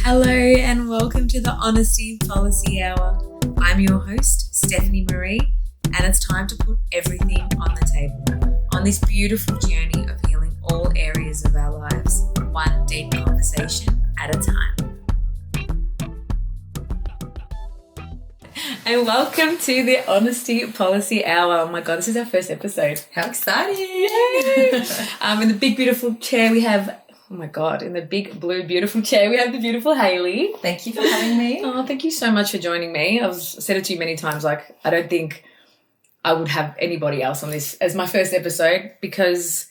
Hello and welcome to the Honesty Policy Hour. I'm your host, Stephanie Marie, and it's time to put everything on the table on this beautiful journey of healing all areas of our lives, one deep conversation at a time. And welcome to the Honesty Policy Hour. Oh my God, this is our first episode. How exciting! Yay! In the big beautiful chair we have, oh my God, in the big blue beautiful chair we have the beautiful Hayley. Thank you for having me. Oh, thank you so much for joining me. I've said it to you many times, like I don't think I would have anybody else on this as my first episode because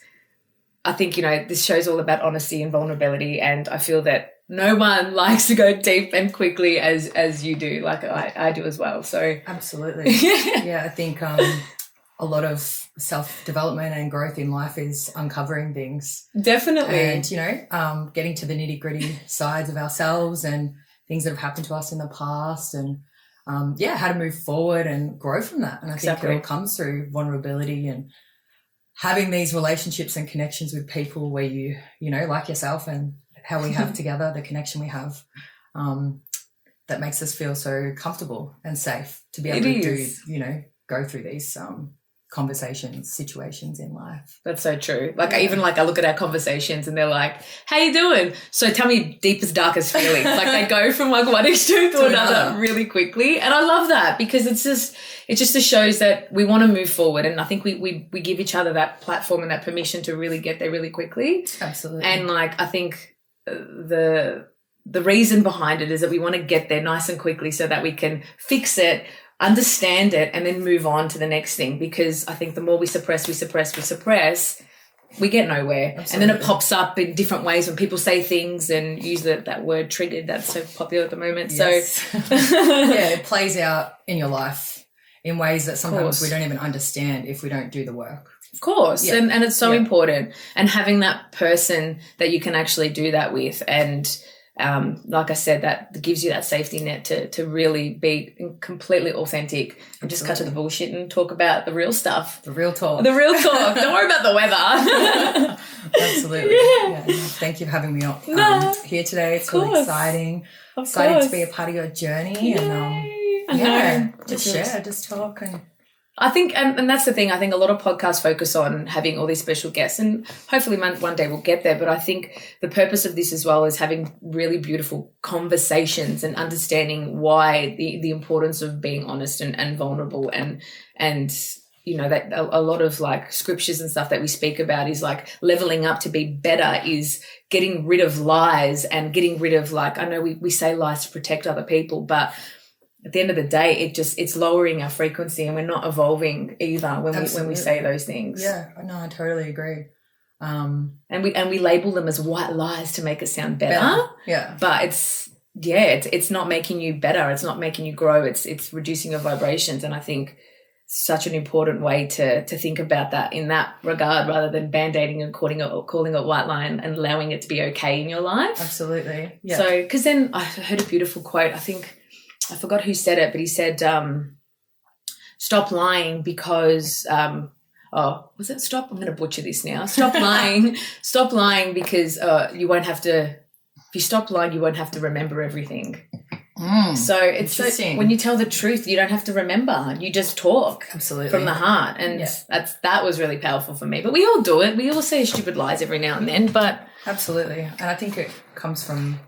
I think, this show's all about honesty and vulnerability, and I feel that no one likes to go deep and quickly as you do, like I do as well. So absolutely. Yeah, I think a lot of self-development and growth in life is uncovering things. Definitely. And, getting to the nitty-gritty sides of ourselves and things that have happened to us in the past and, how to move forward and grow from that. And I think it all comes through vulnerability and having these relationships and connections with people where you like yourself and how we have together, the connection we have, that makes us feel so comfortable and safe to be able to go through these conversations, situations in life. That's so true. I look at our conversations and they're like, how you doing? So tell me deepest, darkest feelings. Like they go from like one extreme to another really quickly. And I love that because it just shows that we want to move forward. And I think we give each other that platform and that permission to really get there really quickly. Absolutely. And I think the reason behind it is that we want to get there nice and quickly so that we can fix it, understand it, and then move on to the next thing. Because I think the more we suppress, we get nowhere. Absolutely. And then it pops up in different ways when people say things and use that word triggered. That's so popular at the moment. Yes. So it plays out in your life in ways that sometimes we don't even understand if we don't do the work. Of course. Yeah. And it's so important. And having that person that you can actually do that with, and like I said, that gives you that safety net to really be completely authentic and just cut to the bullshit and talk about the real stuff. The real talk. Don't worry about the weather. Absolutely. Yeah. Thank you for having me on here today. It's really exciting. Excited to be a part of your journey. Yay. And just share, just talk. And I think, and that's the thing, I think a lot of podcasts focus on having all these special guests, and hopefully one day we'll get there. But I think the purpose of this as well is having really beautiful conversations and understanding why the importance of being honest and vulnerable and that a lot of like scriptures and stuff that we speak about is like leveling up to be better, is getting rid of lies and getting rid of I know we say lies to protect other people, but at the end of the day, it's lowering our frequency and we're not evolving either when we say those things. Yeah, no, I totally agree. And we label them as white lies to make it sound better. Yeah. But it's not making you better. It's not making you grow. It's reducing your vibrations. And I think such an important way to think about that in that regard, rather than band-aiding and calling it white lie and allowing it to be okay in your life. Absolutely. Yeah. So, because then I heard a beautiful quote, I forgot who said it, but he said, stop lying because, was it stop? I'm going to butcher this now. Stop lying because you won't have to, if you stop lying, you won't have to remember everything. So it's when you tell the truth, you don't have to remember. You just talk from the heart. And that was really powerful for me. But we all do it. We all say stupid lies every now and then, but. Absolutely. And I think it comes from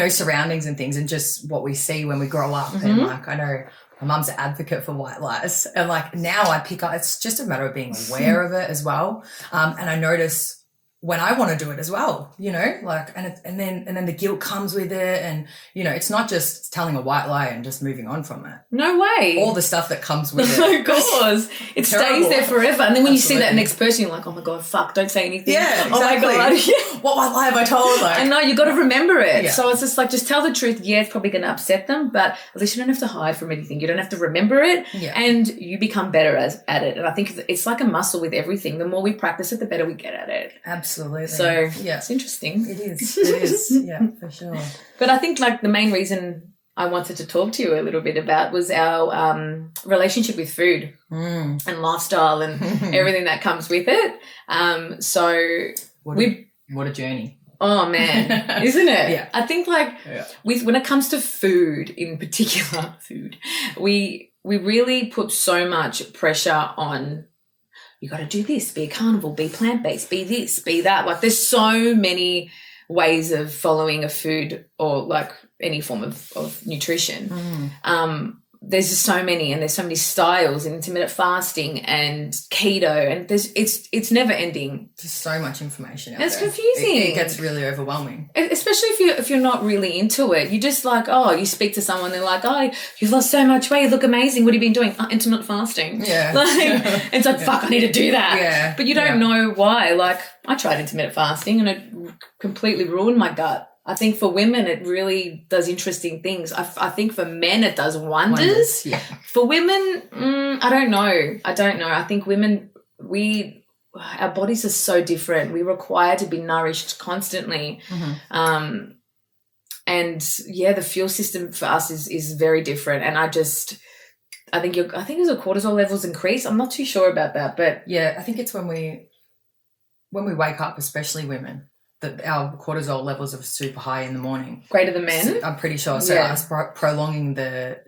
surroundings and things and just what we see when we grow up. And I know my mum's an advocate for white lies. And now I pick up, it's just a matter of being aware of it as well. And I notice when I want to do it as well, and then the guilt comes with it. And, it's not just telling a white lie and just moving on from it. No way. All the stuff that comes with it. Of course. It stays there forever. And then when you see that next person, you're like, oh my God, fuck, don't say anything. Yeah, exactly. Oh my God. What white lie have I told? I know, you got to remember it. Yeah. So it's just just tell the truth. Yeah, it's probably going to upset them, but at least you don't have to hide from anything. You don't have to remember it, and you become better at it. And I think it's like a muscle with everything. The more we practice it, the better we get at it. Absolutely. So it's interesting. It is. Yeah, for sure. But I think the main reason I wanted to talk to you a little bit about was our relationship with food and lifestyle and everything that comes with it. What a journey. Oh man, isn't it? Yeah. I think when it comes to food in particular, we really put so much pressure on, you got to do this, be a carnivore, be plant-based, be this, be that. Like there's so many ways of following a food or like any form of nutrition. There's just so many, and there's so many styles, intermittent fasting and keto, and it's never ending. There's so much information out It's there. confusing. It gets really overwhelming. Especially if you're not really into it. You just like, you speak to someone, they're like, oh, you've lost so much weight, you look amazing. What have you been doing? Intermittent fasting. Yeah. Like, it's like, fuck, I need to do that. Yeah. But you don't know why. Like, I tried intermittent fasting and it completely ruined my gut. I think for women, it really does interesting things. I think for men, it does wonders. Yeah. For women, I don't know. I think women, our bodies are so different. We require to be nourished constantly. Mm-hmm. And the fuel system for us is very different. And I think as the cortisol levels increase, I'm not too sure about that, but yeah, I think it's when we wake up, especially women, that our cortisol levels are super high in the morning. Greater than men? So I'm pretty sure. So us prolonging the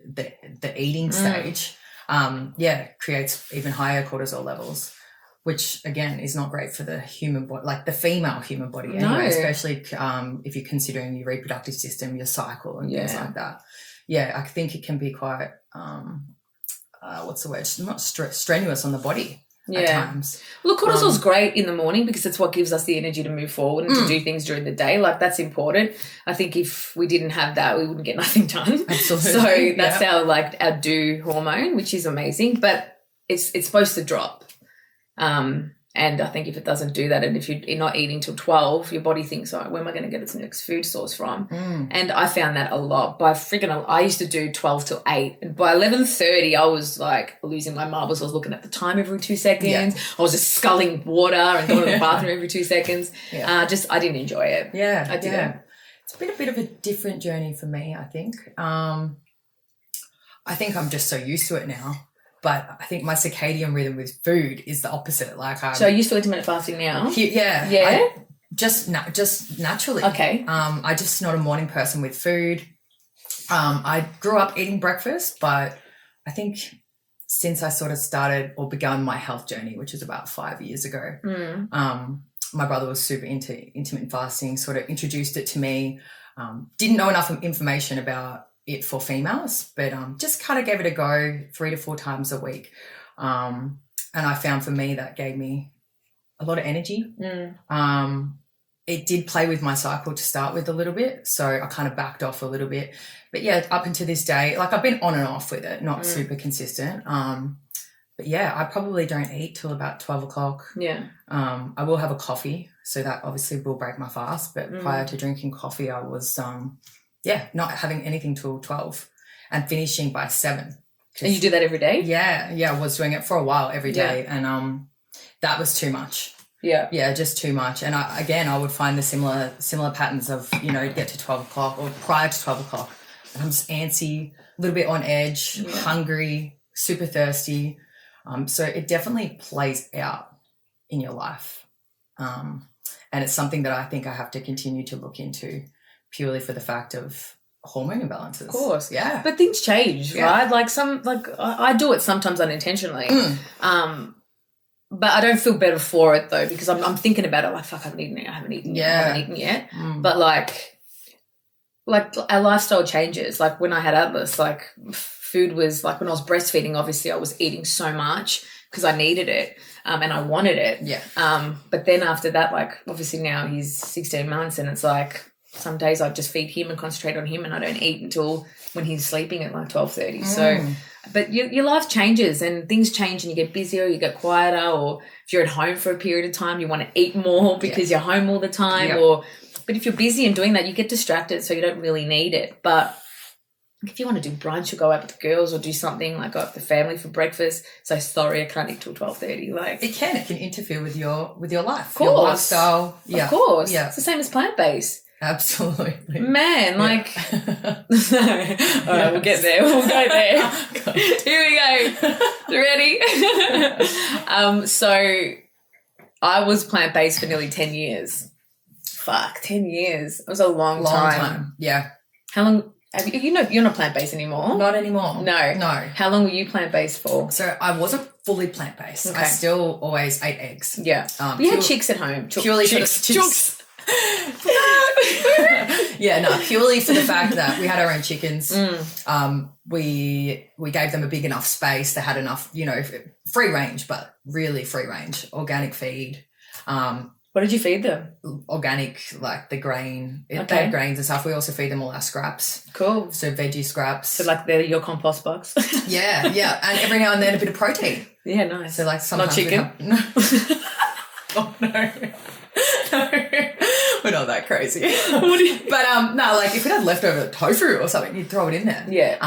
eating stage, creates even higher cortisol levels, which again is not great for the human body, like the female human body anyway, especially if you're considering your reproductive system, your cycle and things like that. Yeah, I think it can be quite, what's the word? Not strenuous on the body. At times. Well, cortisol's great in the morning because it's what gives us the energy to move forward and to do things during the day. Like that's important. I think if we didn't have that, we wouldn't get nothing done. Absolutely. So that's our do hormone, which is amazing, but it's supposed to drop. And I think if it doesn't do that, and if you're not eating till 12, your body thinks, where am I going to get its next food source from? And I found that a lot. I used to do 12 till 8. And by 11:30, I was like losing my marbles. I was looking at the time every 2 seconds. Yeah. I was just sculling water and going to the bathroom every 2 seconds. Yeah. I didn't enjoy it. Yeah. I didn't. Yeah. It's been a bit of a different journey for me, I think. I think I'm just so used to it now. But I think my circadian rhythm with food is the opposite. So are you still intermittent fasting now? Yeah. Just naturally. Okay. I'm just not a morning person with food. I grew up eating breakfast, but I think since I sort of started or begun my health journey, which was about 5 years ago, my brother was super into intermittent fasting, sort of introduced it to me. Didn't know enough information about it for females, but just kind of gave it a go 3 to 4 times a week. And I found for me that gave me a lot of energy. It did play with my cycle to start with a little bit, so I kind of backed off a little bit. But yeah, up until this day, like I've been on and off with it, not super consistent. But yeah, I probably don't eat till about 12 o'clock. Yeah. I will have a coffee, so that obviously will break my fast. But prior to drinking coffee, I was not having anything till 12 and finishing by 7. And you do that every day? Yeah. I was doing it for a while every day. And that was too much. Yeah, just too much. And I would find the similar patterns of, get to 12 o'clock or prior to 12 o'clock. And I'm just antsy, a little bit on edge, hungry, super thirsty. So it definitely plays out in your life. And it's something that I think I have to continue to look into purely for the fact of hormone imbalances. Of course. Yeah. But things change, right? Like I do it sometimes unintentionally. But I don't feel better for it though, because I'm thinking about it like, fuck, I haven't eaten yet. But like our lifestyle changes. Like when I had Atlas, like food was like when I was breastfeeding, obviously I was eating so much because I needed it and I wanted it. Yeah. But then after that, like obviously now he's 16 months and it's like some days I just feed him and concentrate on him and I don't eat until when he's sleeping at like 12:30. So, but your life changes and things change and you get busier, you get quieter, or if you're at home for a period of time, you want to eat more because you're home all the time. But if you're busy and doing that, you get distracted, so you don't really need it. But if you want to do brunch or go out with the girls or do something like go out with the family for breakfast, so sorry, I can't eat till 12:30. Like it can interfere with your life, of course. Your lifestyle. Yeah, of course. Yeah, it's the same as plant-based. Absolutely. Man, like all right, we'll get there. We'll go there. Here we go. Ready? So I was plant-based for nearly 10 years. fuck, 10 years. It was a long Long time. time. Yeah. How long have you know you're not plant-based anymore? Not anymore. No. How long were you plant-based for? So I wasn't fully plant-based. Okay. I still always ate eggs. Yeah. We had chicks at home. Purely for the chicks. Yeah, no, purely for the fact that we had our own chickens. We gave them a big enough space. They had enough, free range, but really free range, organic feed. What did you feed them? Organic, like the grain. They had grains and stuff. We also feed them all our scraps. Cool. So veggie scraps. So like they're your compost box. Yeah. And every now and then a bit of protein. Yeah, nice. So like sometimes not chicken. Oh no. We're not that crazy. But no, like if it had leftover tofu or something, you'd throw it in there. Yeah.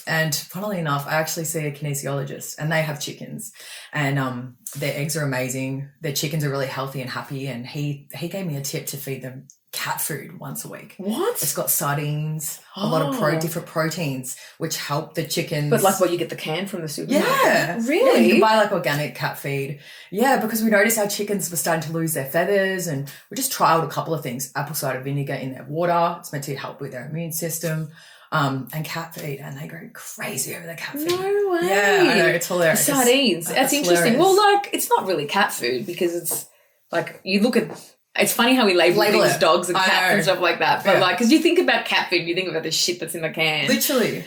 And funnily enough, I actually see a kinesiologist and they have chickens and their eggs are amazing. Their chickens are really healthy and happy. And he gave me a tip to feed them cat food once a week. What? It's got sardines, a lot of different proteins, which help the chickens. But like what you get the can from the supermarket? Yeah. Really? Yeah, you can buy like organic cat feed. Yeah, because we noticed our chickens were starting to lose their feathers and we just trialed a couple of things. Apple cider vinegar in their water. It's meant to help with their immune system. And cat feed, and they go crazy over the cat feed. No way. Yeah, I know, it's hilarious. Sardines. That's interesting. Hilarious. Well, like, it's not really cat food because it's like, you look at, it's funny how we label these dogs and cats and stuff like that. But like, because you think about cat food, you think about the shit that's in the can. Literally.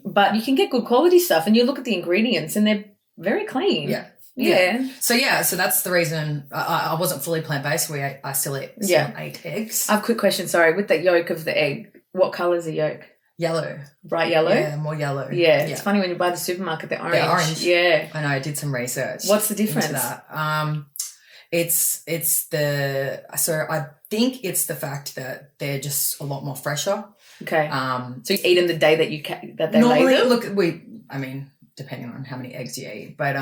But you can get good quality stuff and you look at the ingredients and they're very clean. Yeah. So that's the reason I wasn't fully plant-based. I still ate eggs. I have a quick question, sorry. With the yolk of the egg, what colour is the yolk? Yellow. Bright yellow? Yeah, more yellow. Yeah. It's funny when you buy the supermarket, they're orange. They're orange. Yeah. I know, I did some research. What's the difference? Into that. So I think it's the fact that they're just a lot more fresher. Okay. So you eat them the day that they normally, lay them? Look, depending on how many eggs you eat, but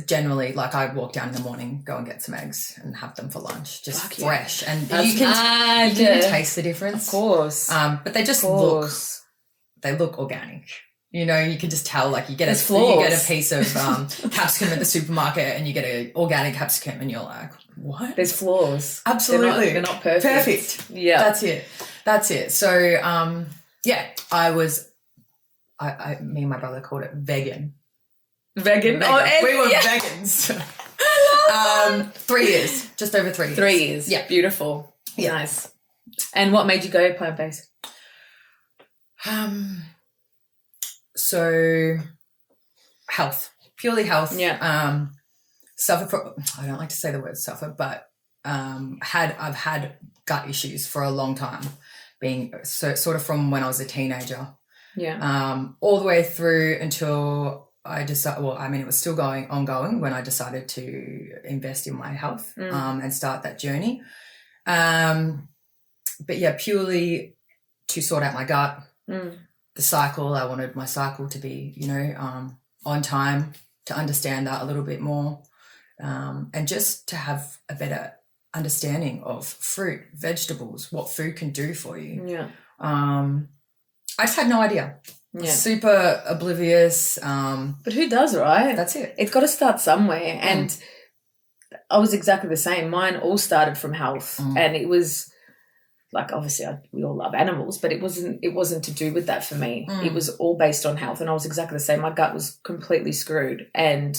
generally, like I walk down in the morning, go and get some eggs and have them for lunch, just fresh. And you can taste the difference. Of course. But they just look organic. You can just tell, like you get a piece of capsicum at the supermarket and you get an organic capsicum and you're like, what? There's flaws. Absolutely. They're not perfect. Perfect. Yeah. That's it. So, me and my brother called it vegan. Vegan? Oh, we were vegans. 3 years, just over 3 years. 3 years. Yeah. Beautiful. Yeah. Nice. And what made you go plant-based? So health, purely health. Yeah. Suffer from, I don't like to say the word suffer, but I've had gut issues for a long time, being sort of from when I was a teenager. Yeah. All the way through until I decided, it was still ongoing when I decided to invest in my health and start that journey. But yeah, purely to sort out my gut, the cycle. I wanted my cycle to be, on time, to understand that a little bit more, and just to have a better understanding of fruit, vegetables, what food can do for you. Yeah. I just had no idea. Yeah. Super oblivious. But who does, right? That's it. It's got to start somewhere. And I was exactly the same. Mine all started from health. And it was like, obviously we all love animals, but it wasn't to do with that for me. It was all based on health. And I was exactly the same. My gut was completely screwed. And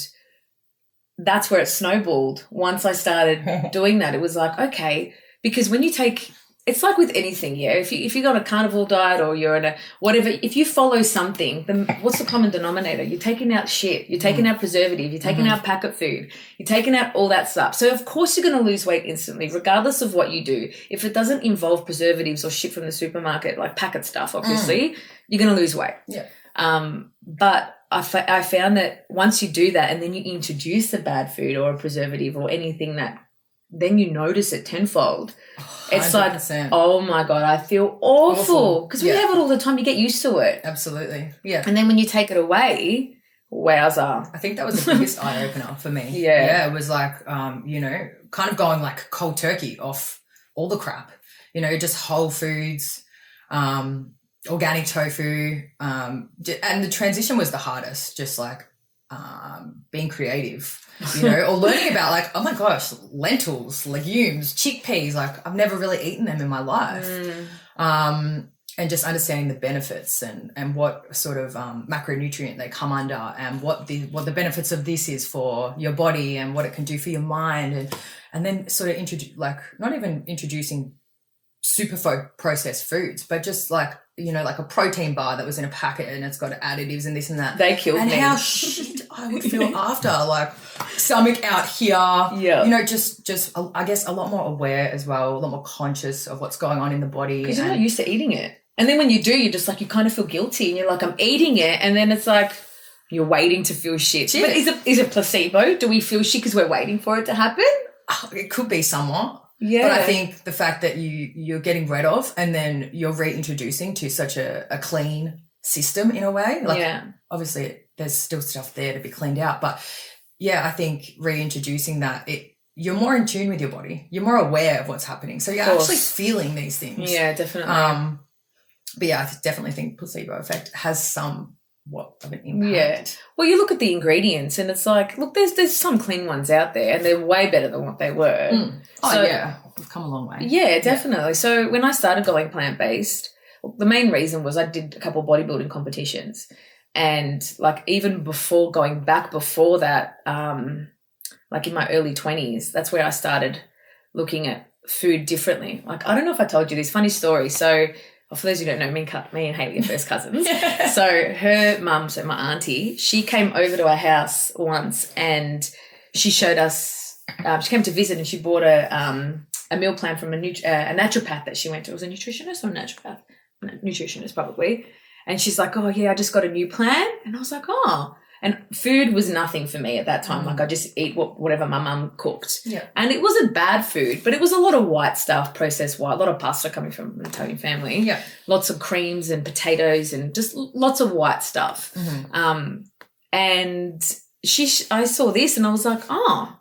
that's where it snowballed. Once I started doing that, it was like, okay, because when you take, it's like with anything, yeah. If you got a carnivore diet or you're in a whatever, if you follow something, then what's the common denominator? You're taking out shit. You're taking out preservative. You're taking out packet food. You're taking out all that stuff. So of course you're going to lose weight instantly, regardless of what you do. If it doesn't involve preservatives or shit from the supermarket, like packet stuff, obviously, you're going to lose weight. Yeah. But I found that once you do that and then you introduce a bad food or a preservative or anything that, then you notice it tenfold. It's 100%. like, oh my God, I feel awful. Because we have it all the time. You get used to it. Absolutely. Yeah. And then when you take it away, wowza. I think that was the biggest eye-opener for me. Yeah. Yeah, it was like, kind of going like cold turkey off all the crap, just whole foods, organic tofu. And the transition was the hardest, just like being creative, or learning about like, oh my gosh, lentils, legumes, chickpeas. Like I've never really eaten them in my life. And just understanding the benefits and what sort of macronutrient they come under, and what the benefits of this is for your body and what it can do for your mind, and then sort of not even introducing super processed foods, but just like like a protein bar that was in a packet and it's got additives and this and that. They killed me. And how shit I would feel after, like stomach out here. Yeah. Just I guess a lot more aware as well, a lot more conscious of what's going on in the body. Because you're not used to eating it. And then when you do, you're just like, you kind of feel guilty and you're like, I'm eating it. And then it's like, you're waiting to feel shit. But is it placebo? Do we feel shit because we're waiting for it to happen? Oh, it could be somewhat. Yeah. But I think the fact that you're getting rid of and then you're reintroducing to such a clean system in a way. Like obviously there's still stuff there to be cleaned out. But yeah, I think reintroducing that, you're more in tune with your body. You're more aware of what's happening. So you're actually feeling these things. Yeah, definitely. But yeah, I definitely think placebo effect has somewhat of an impact. Yeah. Well, you look at the ingredients and it's like, look, there's some clean ones out there and they're way better than what they were. Oh, yeah. We've come a long way. Yeah, definitely. Yeah. So when I started going plant-based, the main reason was I did a couple of bodybuilding competitions, and like even before that, like in my early 20s, that's where I started looking at food differently. Like, I don't know if I told you this funny story. So for those who don't know, me and Hayley are first cousins. So her mum, so my auntie, she came over to our house once and she showed us, she came to visit and she bought a meal plan from a naturopath that she went to. It was a nutritionist or a naturopath? Nutritionist probably. And she's like, oh, yeah, I just got a new plan. And I was like, oh. And food was nothing for me at that time. Like I just eat whatever my mum cooked. Yeah. And it wasn't bad food, but it was a lot of white stuff, processed white, a lot of pasta coming from an Italian family. Yeah. Lots of creams and potatoes and just lots of white stuff. And I saw this and I was like, oh.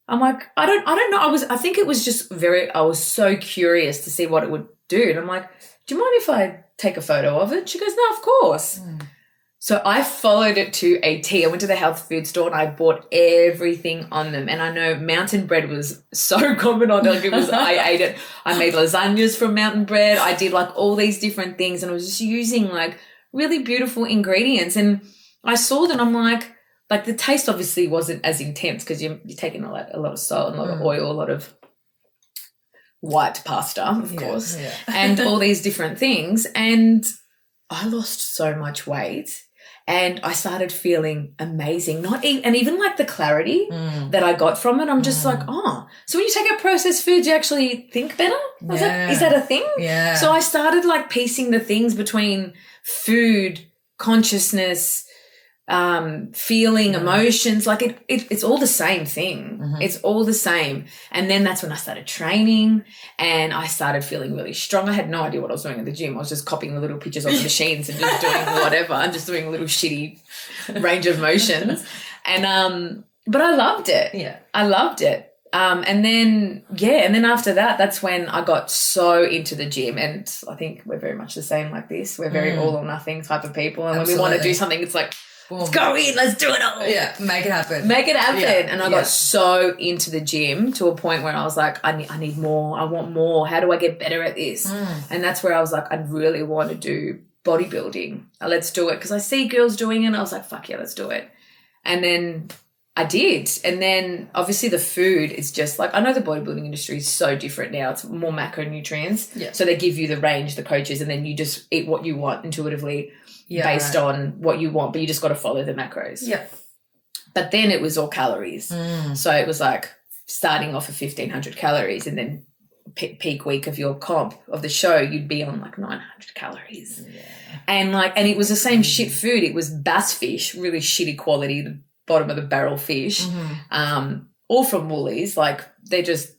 I'm like, I don't know. I think it was just I was so curious to see what it would do. And I'm like, do you mind if I take a photo of it? She goes, no, of course. So I followed it to a T. I went to the health food store and I bought everything on them. And I know mountain bread was so common on it. I ate it. I made lasagnas from mountain bread. I did like all these different things and I was just using like really beautiful ingredients. And I saw that I'm like the taste obviously wasn't as intense because you're taking a lot of salt and a lot of oil, a lot of white pasta, of course, and all these different things. And I lost so much weight. And I started feeling amazing. And even like the clarity that I got from it, I'm just like, oh. So when you take out processed foods, you actually think better? I was like, is that a thing? Yeah. So I started like piecing the things between food, consciousness, feeling, emotions, like it's all the same thing. It's all the same. And then that's when I started training and I started feeling really strong. I had no idea what I was doing at the gym. I was just copying the little pictures of the machines and just doing whatever. I'm just doing a little shitty range of motions. And but I loved it. Yeah. I loved it. And then after that, that's when I got so into the gym. And I think we're very much the same like this. We're very all or nothing type of people. And when we want to do something, it's like, let's go in, let's do it all. Yeah, make it happen. Yeah. And I got so into the gym to a point where I was like, I need more. I want more. How do I get better at this? And that's where I was like, I really want to do bodybuilding. Let's do it. Because I see girls doing it and I was like, fuck yeah, let's do it. And then I did. And then obviously the food is just like, I know the bodybuilding industry is so different now. It's more macronutrients. Yeah. So they give you the range, the coaches, and then you just eat what you want intuitively. Based on what you want, but you just got to follow the macros. Yeah. But then it was all calories. So it was like starting off at 1,500 calories and then peak week of your comp of the show, you'd be on like 900 calories. Yeah. And it was the same shit food. It was bass fish, really shitty quality, the bottom of the barrel fish, all from Woolies. Like they're just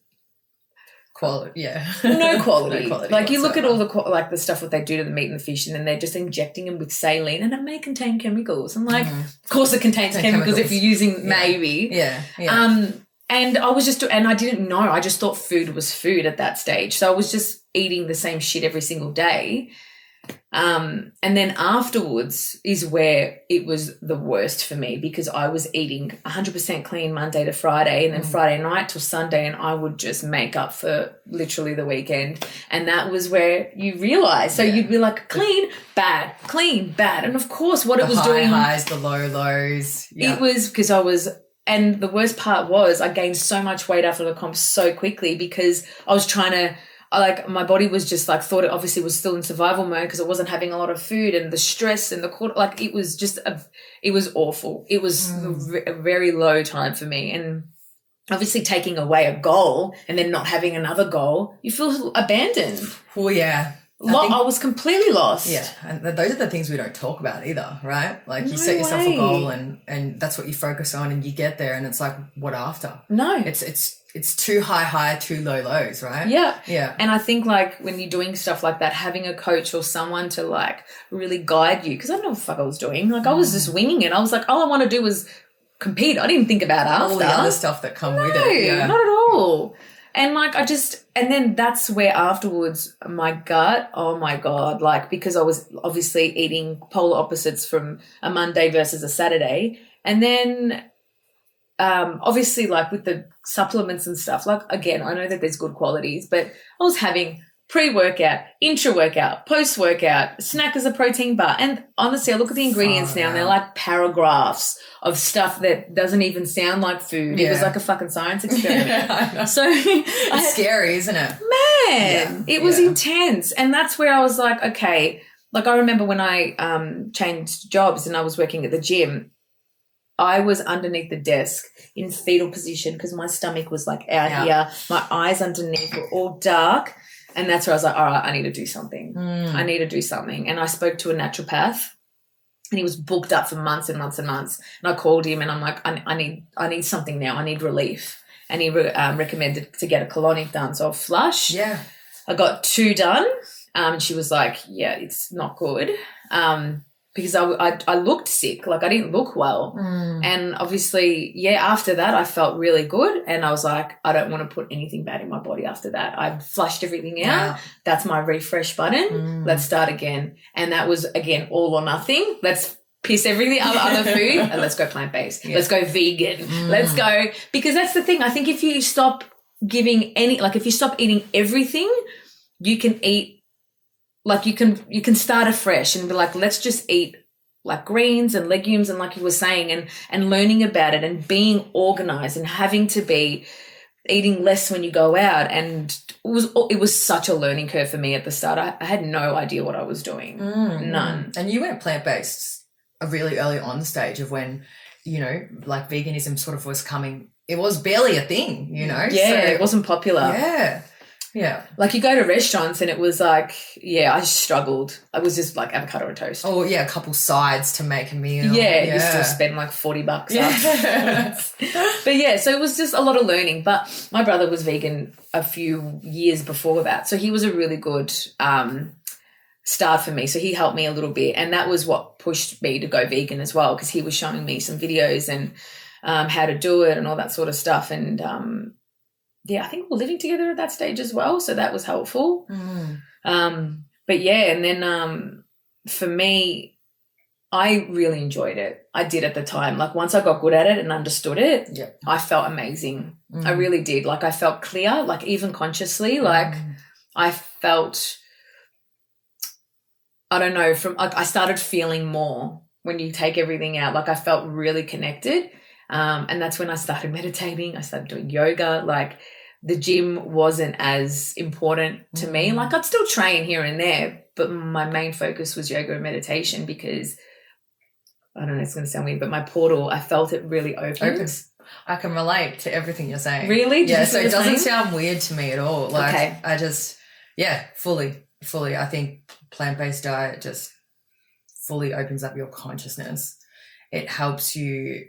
quality, no quality. Like you look at all the stuff that they do to the meat and the fish, and then they're just injecting them with saline, and it may contain chemicals. I'm like, of course it contains chemicals if you're using maybe. And I was and I didn't know. I just thought food was food at that stage, so I was just eating the same shit every single day. And then afterwards is where it was the worst for me, because I was eating 100% clean Monday to Friday, and then Friday night till Sunday, and I would just make up for literally the weekend. And that was where you realise. So you'd be like, clean, bad, and of course what it was doing, the highs, the low lows. It was because I was. And the worst part was I gained so much weight after the comp so quickly, because I was trying to, my body was just like, thought it obviously was still in survival mode because I wasn't having a lot of food, and the stress and it was just, it was awful. It was a very low time for me. And obviously taking away a goal and then not having another goal, you feel abandoned. Well, yeah. I was completely lost. Yeah, and those are the things we don't talk about either, right? Like you set yourself a goal and that's what you focus on, and you get there and it's like, what after? No. It's too high, too low lows, right? Yeah. Yeah. And I think like when you're doing stuff like that, having a coach or someone to like really guide you, because I don't know what the fuck I was doing. Like I was just winging it. I was like, all I want to do was compete. I didn't think about after. All the other stuff that come with it. Yeah. Not at all. And like and then that's where afterwards my gut, oh my God, like because I was obviously eating polar opposites from a Monday versus a Saturday. And then obviously like with the supplements and stuff, like again, I know that there's good qualities, but I was having pre-workout, intra-workout, post-workout, snack as a protein bar. And honestly, I look at the ingredients now and they're like paragraphs of stuff that doesn't even sound like food. Yeah. It was like a fucking science experiment. Yeah, so it's scary, isn't it? Man, it was intense. And that's where I was like, okay, like I remember when I changed jobs and I was working at the gym, I was underneath the desk in fetal position because my stomach was like out here. My eyes underneath were all dark. And that's where I was like, all right, I need to do something. I need to do something. And I spoke to a naturopath, and he was booked up for months and months and months. And I called him and I'm like, I need something now. I need relief. And he recommended to get a colonic done. So a flush. Yeah. I got 2 done. And she was like, yeah, it's not good. Because I looked sick, like I didn't look well. And obviously, after that I felt really good, and I was like, I don't want to put anything bad in my body after that. I flushed everything out. Wow. That's my refresh button. Let's start again. And that was, again, all or nothing. Let's piss everything other food and let's go plant-based. Let's go vegan. Let's go, because that's the thing. I think if you stop if you stop eating everything, you can eat, like you can start afresh and be like, let's just eat like greens and legumes, and like you were saying, and learning about it and being organized and having to be eating less when you go out. And it was such a learning curve for me at the start. I had no idea what I was doing. None. And you went plant-based really early on the stage of when, like veganism sort of was coming. It was barely a thing, Yeah, so, it wasn't popular. Yeah. Like you go to restaurants and it was like, I struggled. I was just like avocado and toast. Oh, yeah, a couple sides to make a meal. Yeah. You still spend like $40 But so it was just a lot of learning. But my brother was vegan a few years before that. So he was a really good start for me. So he helped me a little bit. And that was what pushed me to go vegan as well, because he was showing me some videos and how to do it and all that sort of stuff. And I think we were living together at that stage as well, so that was helpful. But and then for me, I really enjoyed it. I did at the time. Like once I got good at it and understood it, I felt amazing. I really did. Like I felt clear, like even consciously, like I felt, I don't know, I started feeling more when you take everything out. Like I felt really connected. And that's when I started meditating. I started doing yoga. Like the gym wasn't as important to me. Like I'd still train here and there, but my main focus was yoga and meditation, because I don't know, it's going to sound weird, but my portal, I felt it really open. I can relate to everything you're saying. Really? So it doesn't sound weird to me at all. Like I just, fully. I think plant-based diet just fully opens up your consciousness. It helps you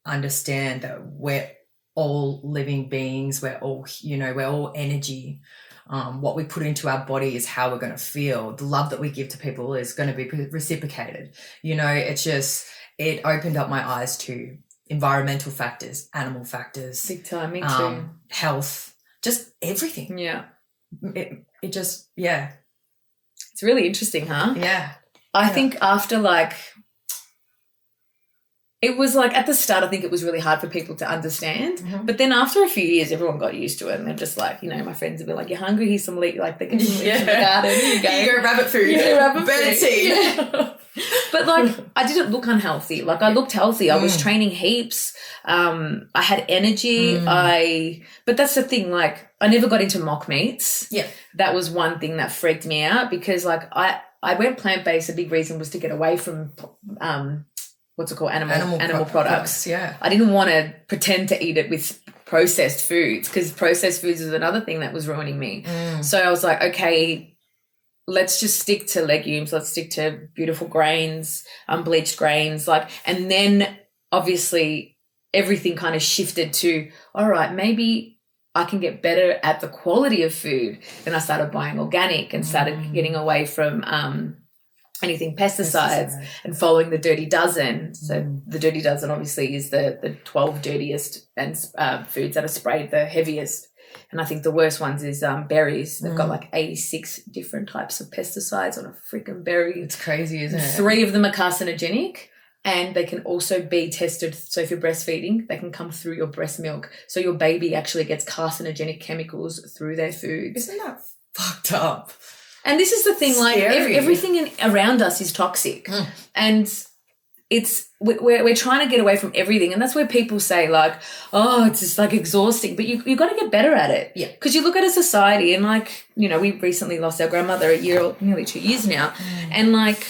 understand that we're all living beings. We're all, we're all energy. What we put into our body is how we're going to feel. The love that we give to people is going to be reciprocated. It opened up my eyes to environmental factors, animal factors. Big time, me too. Health, just everything. Yeah. It just, It's really interesting, huh? Yeah. I think after like, it was like at the start, I think it was really hard for people to understand. But then after a few years, everyone got used to it. And they're just like, you know, my friends would be like, you're hungry, here's some leek. Like, they get some leeks in the garden. Here you go. Here you go, rabbit food. Bird seed. Yeah. But like, I didn't look unhealthy. Like, I looked healthy. I was training heaps. I had energy. But that's the thing. Like, I never got into mock meats. Yeah. That was one thing that freaked me out because like I went plant-based. A big reason was to get away from, what's it called? Animal products. Yeah. I didn't want to pretend to eat it with processed foods because processed foods is another thing that was ruining me. So I was like, okay, let's just stick to legumes. Let's stick to beautiful grains, unbleached grains. Like, and then obviously everything kind of shifted to, all right, maybe I can get better at the quality of food. Then I started buying organic and started getting away from anything pesticides and following the Dirty Dozen. So the Dirty Dozen obviously is the 12 dirtiest and foods that are sprayed the heaviest. And I think the worst ones is berries. They've got like 86 different types of pesticides on a freaking berry. It's crazy, isn't it? 3 of them are carcinogenic and they can also be tested. So if you're breastfeeding, they can come through your breast milk. So your baby actually gets carcinogenic chemicals through their food. Isn't that fucked up? And this is the thing, like everything around us is toxic and we're trying to get away from everything. And that's where people say like, oh, it's just like exhausting, but you got to get better at it. Yeah. Because you look at a society and like, you know, we recently lost our grandmother a year, or nearly 2 years now. And like,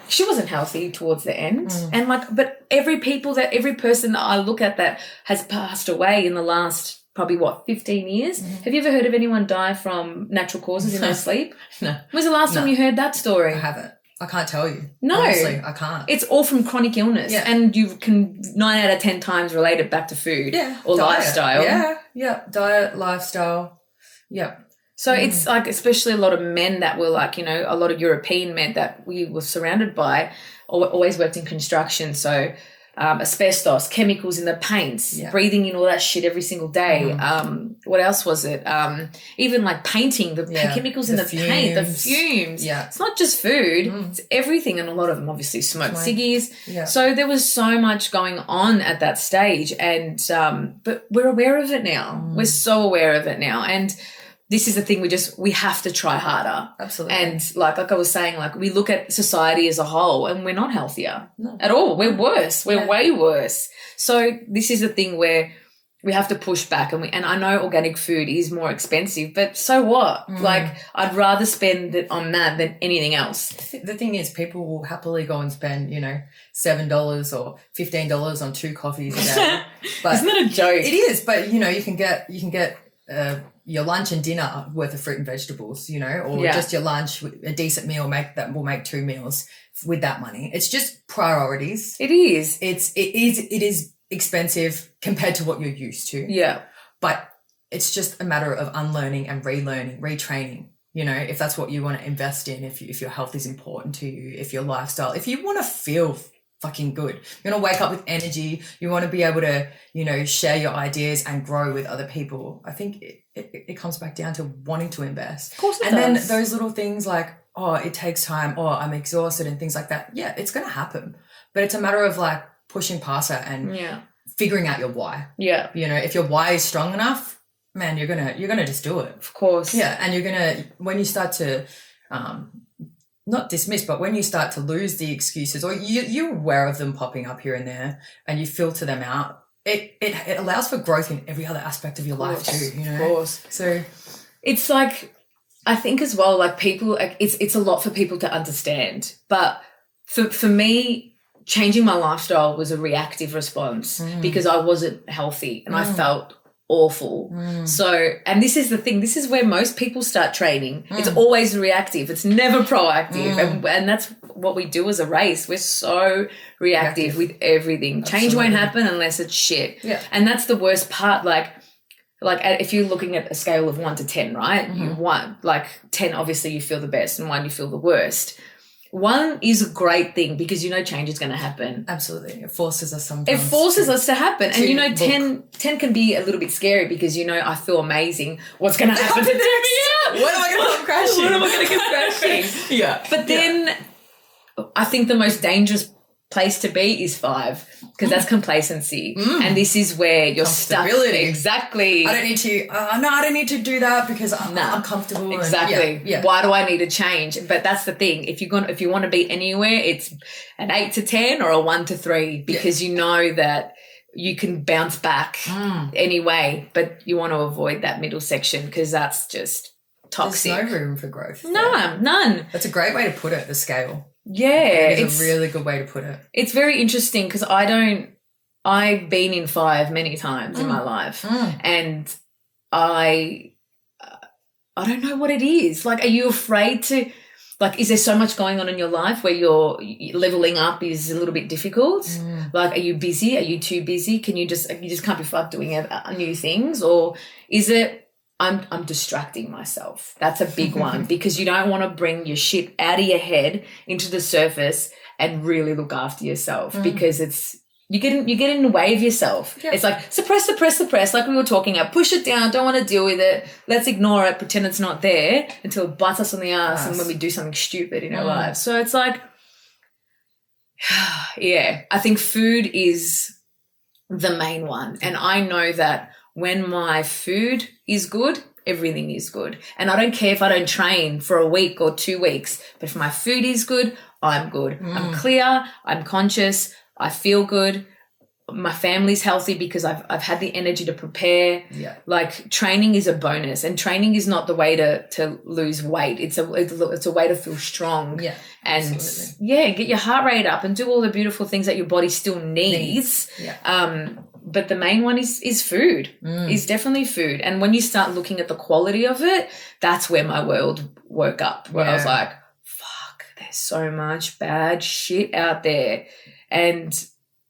she wasn't healthy towards the end. And like, but every person that I look at that has passed away in the last probably 15 years. Have you ever heard of anyone die from natural causes in their sleep? No. When was the last time you heard that story? I haven't. I can't tell you. No. Honestly, I can't. It's all from chronic illness. Yeah. And you can 9 out of 10 times relate it back to food or diet. lifestyle. Yeah. Diet, lifestyle. Yeah. So it's like, especially a lot of men that were like, you know, a lot of European men that we were surrounded by always worked in construction. So asbestos, chemicals in the paints, breathing in all that shit every single day. What else was it? Even like painting, the chemicals in the paint, the fumes. Yeah. It's not just food, it's everything. And a lot of them obviously smoke ciggies. Yeah. So there was so much going on at that stage. And but we're aware of it now. We're so aware of it now. And this is the thing, we have to try harder. Absolutely. And like I was saying, like we look at society as a whole and we're not healthier at all. We're worse. We're way worse. So this is the thing where we have to push back and I know organic food is more expensive, but so what? Like I'd rather spend it on that than anything else. The thing is, people will happily go and spend, you know, $7 or $15 on 2 coffees a day. But isn't that a joke? It is, but you know, you can get your lunch and dinner worth of fruit and vegetables, you know, or just your lunch, a decent meal that will make 2 meals with that money. It's just priorities. It is. It is expensive compared to what you're used to. Yeah. But it's just a matter of unlearning and relearning, retraining. You know, if that's what you want to invest in, if your health is important to you, if your lifestyle, if you want to feel fucking good, you want to wake up with energy, you want to be able to, you know, share your ideas and grow with other people. I think it comes back down to wanting to invest. Of course it does. And then those little things like, oh, it takes time, or I'm exhausted and things like that. Yeah, it's going to happen. But it's a matter of like pushing past it and figuring out your why. Yeah. You know, if your why is strong enough, man, you're going to just do it. Of course. Yeah. And you're going to, when you start to, not dismiss, but when you start to lose the excuses, or you're aware of them popping up here and there and you filter them out, it allows for growth in every other aspect of your life too, you know? Of course. So it's like, I think as well, like people, it's a lot for people to understand, but for me, changing my lifestyle was a reactive response because I wasn't healthy and I felt awful. So, and this is the thing, this is where most people start training. It's always reactive. It's never proactive. And that's what we do as a race. We're so reactive with everything. Absolutely. Change won't happen unless it's shit. Yeah. And that's the worst part. Like if you're looking at a scale of 1 to 10, right? You want like 10, obviously you feel the best, and 1 you feel the worst. 1 is a great thing because change is going to happen. Absolutely. It forces us sometimes. It forces us to happen. And 10 can be a little bit scary because I feel amazing. What's going to happen to me? When am I going to come crashing? When am I going to come crashing? Yeah. But then I think the most dangerous place to be is 5 because that's complacency. And this is where you're stuck. Exactly. I don't need to do that because I'm comfortable. Exactly. Yeah. Why do I need to change? But that's the thing. If you want to be anywhere, it's an 8 to 10 or a 1 to 3 because you know that you can bounce back anyway, but you want to avoid that middle section because that's just toxic. There's no room for growth. None. That's a great way to put it, the scale. Yeah. It's a really good way to put it. It's very interesting because I've been in 5 many times in my life and I don't know what it is. Like, are you afraid to, like, is there so much going on in your life where you're leveling up is a little bit difficult? Like, are you busy? Are you too busy? You just can't be fucked doing new things? Or is it, I'm distracting myself? That's a big one because you don't want to bring your shit out of your head into the surface and really look after yourself because you get in the way of yourself. Yeah. It's like suppress, like we were talking about. Push it down. Don't want to deal with it. Let's ignore it. Pretend it's not there until it bites us on the ass and when we do something stupid in our lives. So it's like, yeah, I think food is the main one. And I know that when my food is good, everything is good. And I don't care if I don't train for a week or 2 weeks, but if my food is good, I'm good. I'm clear. I'm conscious. I feel good. My family's healthy because I've had the energy to prepare. Yeah. Like, training is a bonus, and training is not the way to lose weight. It's a way to feel strong. Yeah. And absolutely. Get your heart rate up and do all the beautiful things that your body still needs. Yeah. But the main one is food. Is definitely food. And when you start looking at the quality of it, that's where my world woke up. Where I was like, fuck, there's so much bad shit out there. And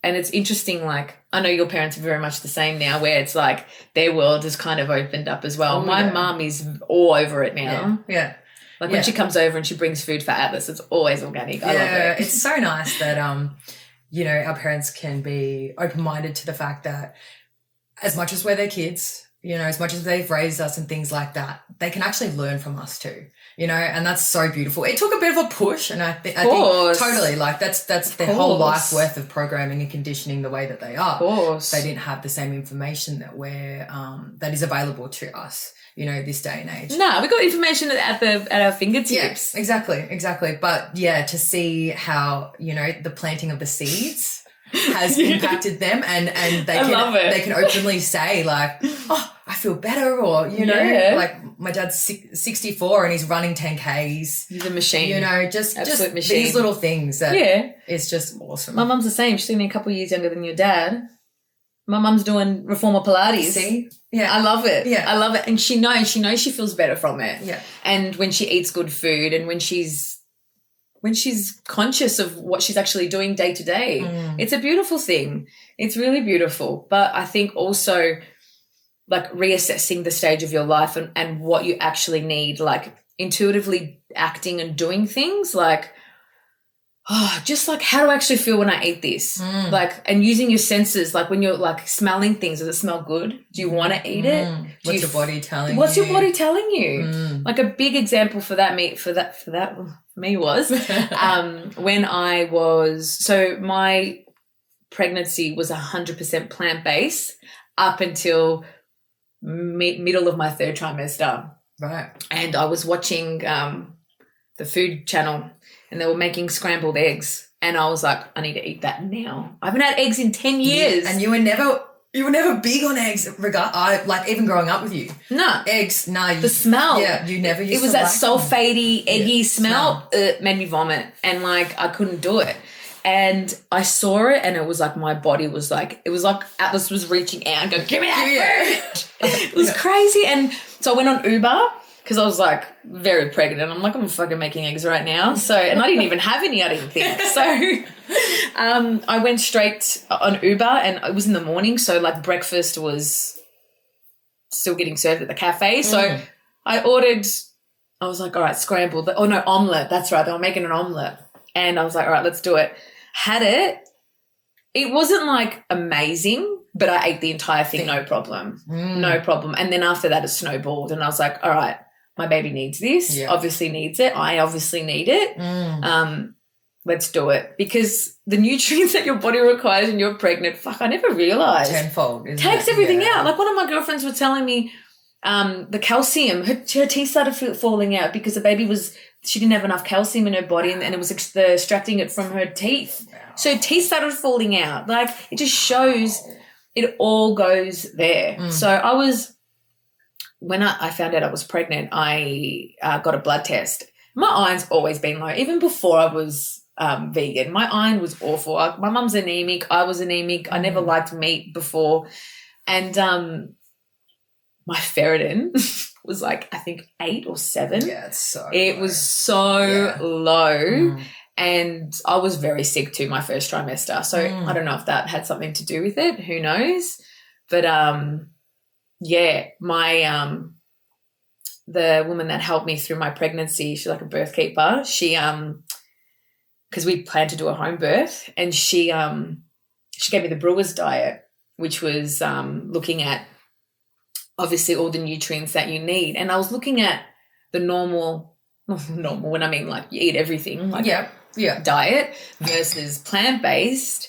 it's interesting, like, I know your parents are very much the same now, where it's like their world has kind of opened up as well. My mum is all over it now. Yeah. Like, when she comes over and she brings food for Atlas, it's always organic. I love it. It's so nice that, our parents can be open-minded to the fact that as much as we're their kids, as much as they've raised us and things like that, they can actually learn from us too. And that's so beautiful. It took a bit of a push, and I think totally, like, that's their whole life worth of programming and conditioning the way that they are. Of course. They didn't have the same information that is available to us, this day and age. No, we got information at our fingertips. Yes, exactly. But to see how, the planting of the seeds has impacted them and they can openly say, like, oh, I feel better, or like, my dad's 64 and he's running 10Ks. He's a machine. Just machine. These little things that it's just awesome. My mum's the same. She's only a couple of years younger than your dad. My mum's doing reformer Pilates. See? Yeah. I love it. Yeah. I love it. And she knows she feels better from it. Yeah. And when she eats good food and when she's conscious of what she's actually doing day to day, it's a beautiful thing. It's really beautiful. But I think also, like, reassessing the stage of your life and what you actually need, like intuitively acting and doing things, like, just like, how do I actually feel when I eat this? Like, and using your senses, like when you're like smelling things, does it smell good? Do you want to eat it? What's your body telling you? What's your body telling you? Like, a big example for me was when I was, so my pregnancy was 100% plant-based up until middle of my 3rd trimester. Right. And I was watching the Food Channel and they were making scrambled eggs. And I was like, I need to eat that now. I haven't had eggs in 10 years. And you were never big on eggs, like, even growing up with you. No. Eggs, no. The smell. Yeah, you never used to. It was that sulfatey, eggy smell. smell. It made me vomit. And, like, I couldn't do it. And I saw it and it was like my body was like, it was like Atlas was reaching out and going, give me that food. It was crazy. And so I went on Uber because I was like very pregnant. I'm like, I'm fucking making eggs right now. So, and I didn't even have any, I didn't think. So I went straight on Uber and it was in the morning. So, like, breakfast was still getting served at the cafe. So I ordered, I was like, all right, scrambled. Omelette. That's right. They were making an omelette. And I was like, all right, let's do it. Had it. It wasn't like amazing, but I ate the entire thing, no problem. No problem. And then after that, it snowballed. And I was like, all right, my baby needs this, obviously needs it. I obviously need it. Let's do it. Because the nutrients that your body requires when you're pregnant, I never realised. Tenfold. Takes everything out. Like one of my girlfriends were telling me the calcium, her teeth started falling out because the baby she didn't have enough calcium in her body and it was extracting it from her teeth. Wow. So teeth started falling out. Like it just shows it all goes there. So when I found out I was pregnant, I got a blood test. My iron's always been low. Even before I was vegan, my iron was awful. My mum's anemic. I was anemic. I never liked meat before. And my ferritin was like, I think 8 or 7. Yeah, it's so It low. was so low. And I was very sick too my first trimester. So I don't know if that had something to do with it. Who knows? But, my the woman that helped me through my pregnancy, she's like a birth keeper. She because we planned to do a home birth, and she gave me the brewer's diet, which was looking at obviously all the nutrients that you need. And I was looking at the normal when I mean like you eat everything, like diet versus plant-based.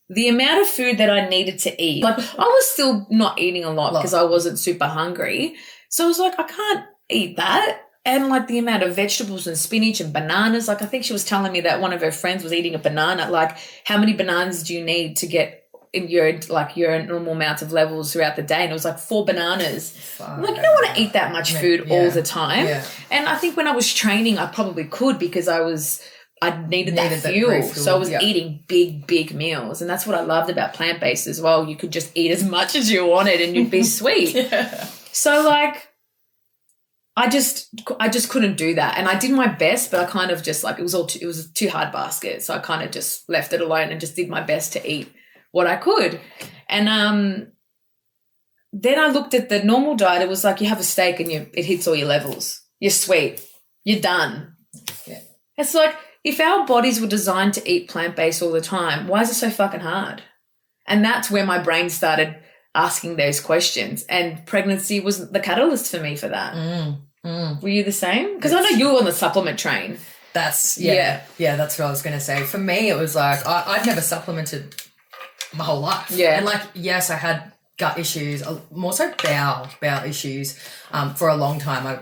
The amount of food that I needed to eat, like I was still not eating a lot because I wasn't super hungry. So I was like, I can't eat that. And like the amount of vegetables and spinach and bananas, like I think she was telling me that one of her friends was eating a banana. Like how many bananas do you need to get in your normal amount of levels throughout the day? And it was like 4 bananas. I'm like, you don't want to eat that much food all the time. Yeah. And I think when I was training, I probably could because I needed that fuel. So I was eating big meals. And that's what I loved about plant-based as well. You could just eat as much as you wanted and you'd be sweet. So like I just couldn't do that. And I did my best, but I kind of just like it was a too hard basket. So I kind of just left it alone and just did my best to eat what I could. And then I looked at the normal diet. It was like you have a steak and it hits all your levels. You're sweet. You're done. Yeah. It's like if our bodies were designed to eat plant-based all the time, why is it so fucking hard? And that's where my brain started asking those questions. And pregnancy was the catalyst for me for that. Were you the same? Because I know you were on the supplement train. That's, that's what I was going to say. For me, it was like I'd never supplemented my whole life. Yeah. And like, yes, I had gut issues, more so bowel issues for a long time.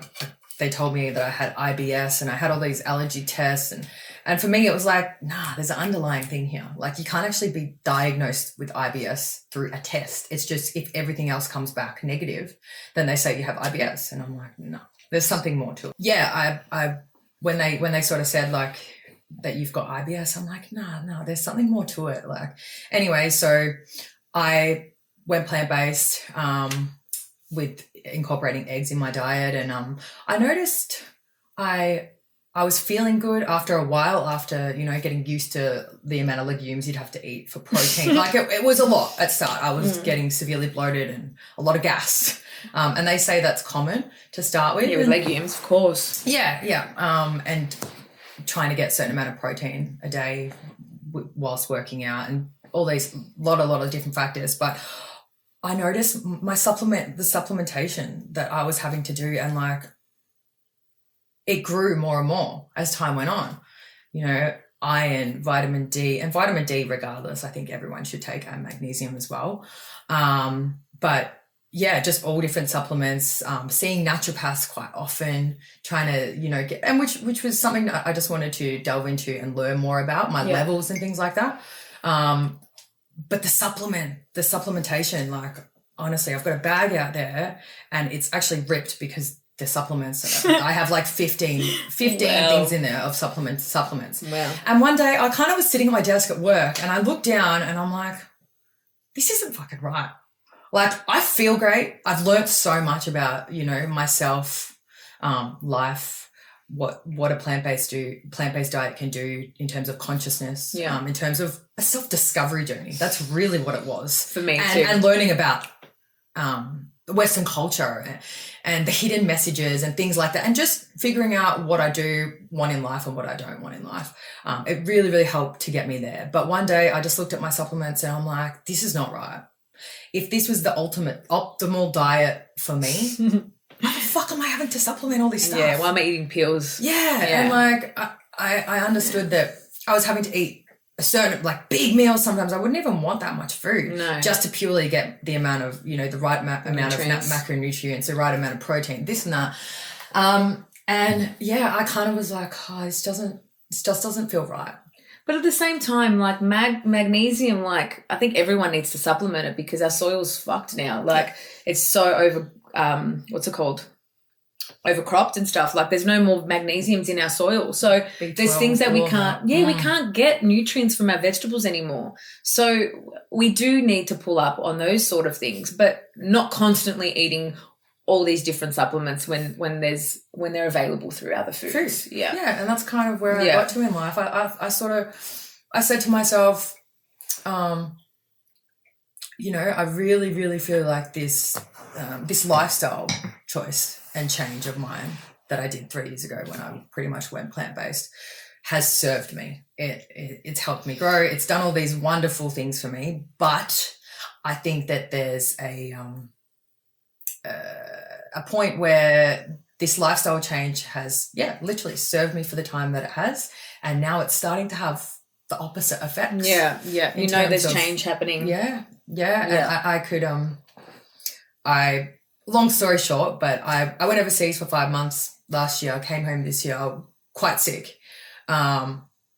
They told me that I had IBS and I had all these allergy tests. And for me, it was like, nah, there's an underlying thing here. Like you can't actually be diagnosed with IBS through a test. It's just if everything else comes back negative, then they say you have IBS. And I'm like, no, there's something more to it. Yeah, I when they sort of said like that you've got IBS, I'm like, no, there's something more to it. Like anyway, so I went plant-based with incorporating eggs in my diet. And I noticed I was feeling good after a while, after, getting used to the amount of legumes you'd have to eat for protein. Like it was a lot at start. I was getting severely bloated and a lot of gas. And they say that's common to start with. Yeah, with legumes, of course. Yeah. And trying to get a certain amount of protein a day whilst working out and all these, lot of different factors. But I noticed the supplementation that I was having to do, and like, it grew more and more as time went on. Iron, vitamin D, and vitamin D regardless, I think everyone should take, and magnesium as well. But yeah, just all different supplements, seeing naturopaths quite often, trying to, get, and which was something that I just wanted to delve into and learn more about, my levels and things like that. But the supplementation, like, honestly, I've got a bag out there and it's actually ripped because the supplements, I have like 15 things in there of supplements. Wow. And one day I kind of was sitting at my desk at work and I looked down and I'm like, this isn't fucking right. Like, I feel great. I've learned so much about, myself, life, what a plant-based diet can do in terms of consciousness, in terms of a self-discovery journey. That's really what it was for me too. And learning about Western culture and the hidden messages and things like that, and just figuring out what I do want in life and what I don't want in life. It really, really helped to get me there. But one day I just looked at my supplements and I'm like, this is not right. If this was the optimal diet for me, why the fuck am I having to supplement all this stuff? Yeah, why am I eating pills? Yeah. And like I understood that I was having to eat a certain like big meals. Sometimes I wouldn't even want that much food just to purely get the amount of, you know, the right amount of macronutrients, the right amount of protein, this and that. And yeah, I kind of was like, oh, this just doesn't feel right. But at the same time, like magnesium, like I think everyone needs to supplement it because our soil's fucked now. Like it's so what's it called? Overcropped and stuff. Like there's no more magnesiums in our soil. So there's things that we can't, we can't get nutrients from our vegetables anymore. So we do need to pull up on those sort of things, but not constantly eating all these different supplements when they're available through other foods. Yeah. Yeah. And that's kind of where I got to in life. I said to myself, you know, I really, really feel like this lifestyle choice and change of mine that I did 3 years ago when I pretty much went plant-based has served me. It's helped me grow. It's done all these wonderful things for me, but I think that there's a point where this lifestyle change has, literally served me for the time that it has, and now it's starting to have the opposite effects. Yeah. You know there's change happening. Yeah. And long story short, but I went overseas for 5 months last year. I came home this year quite sick,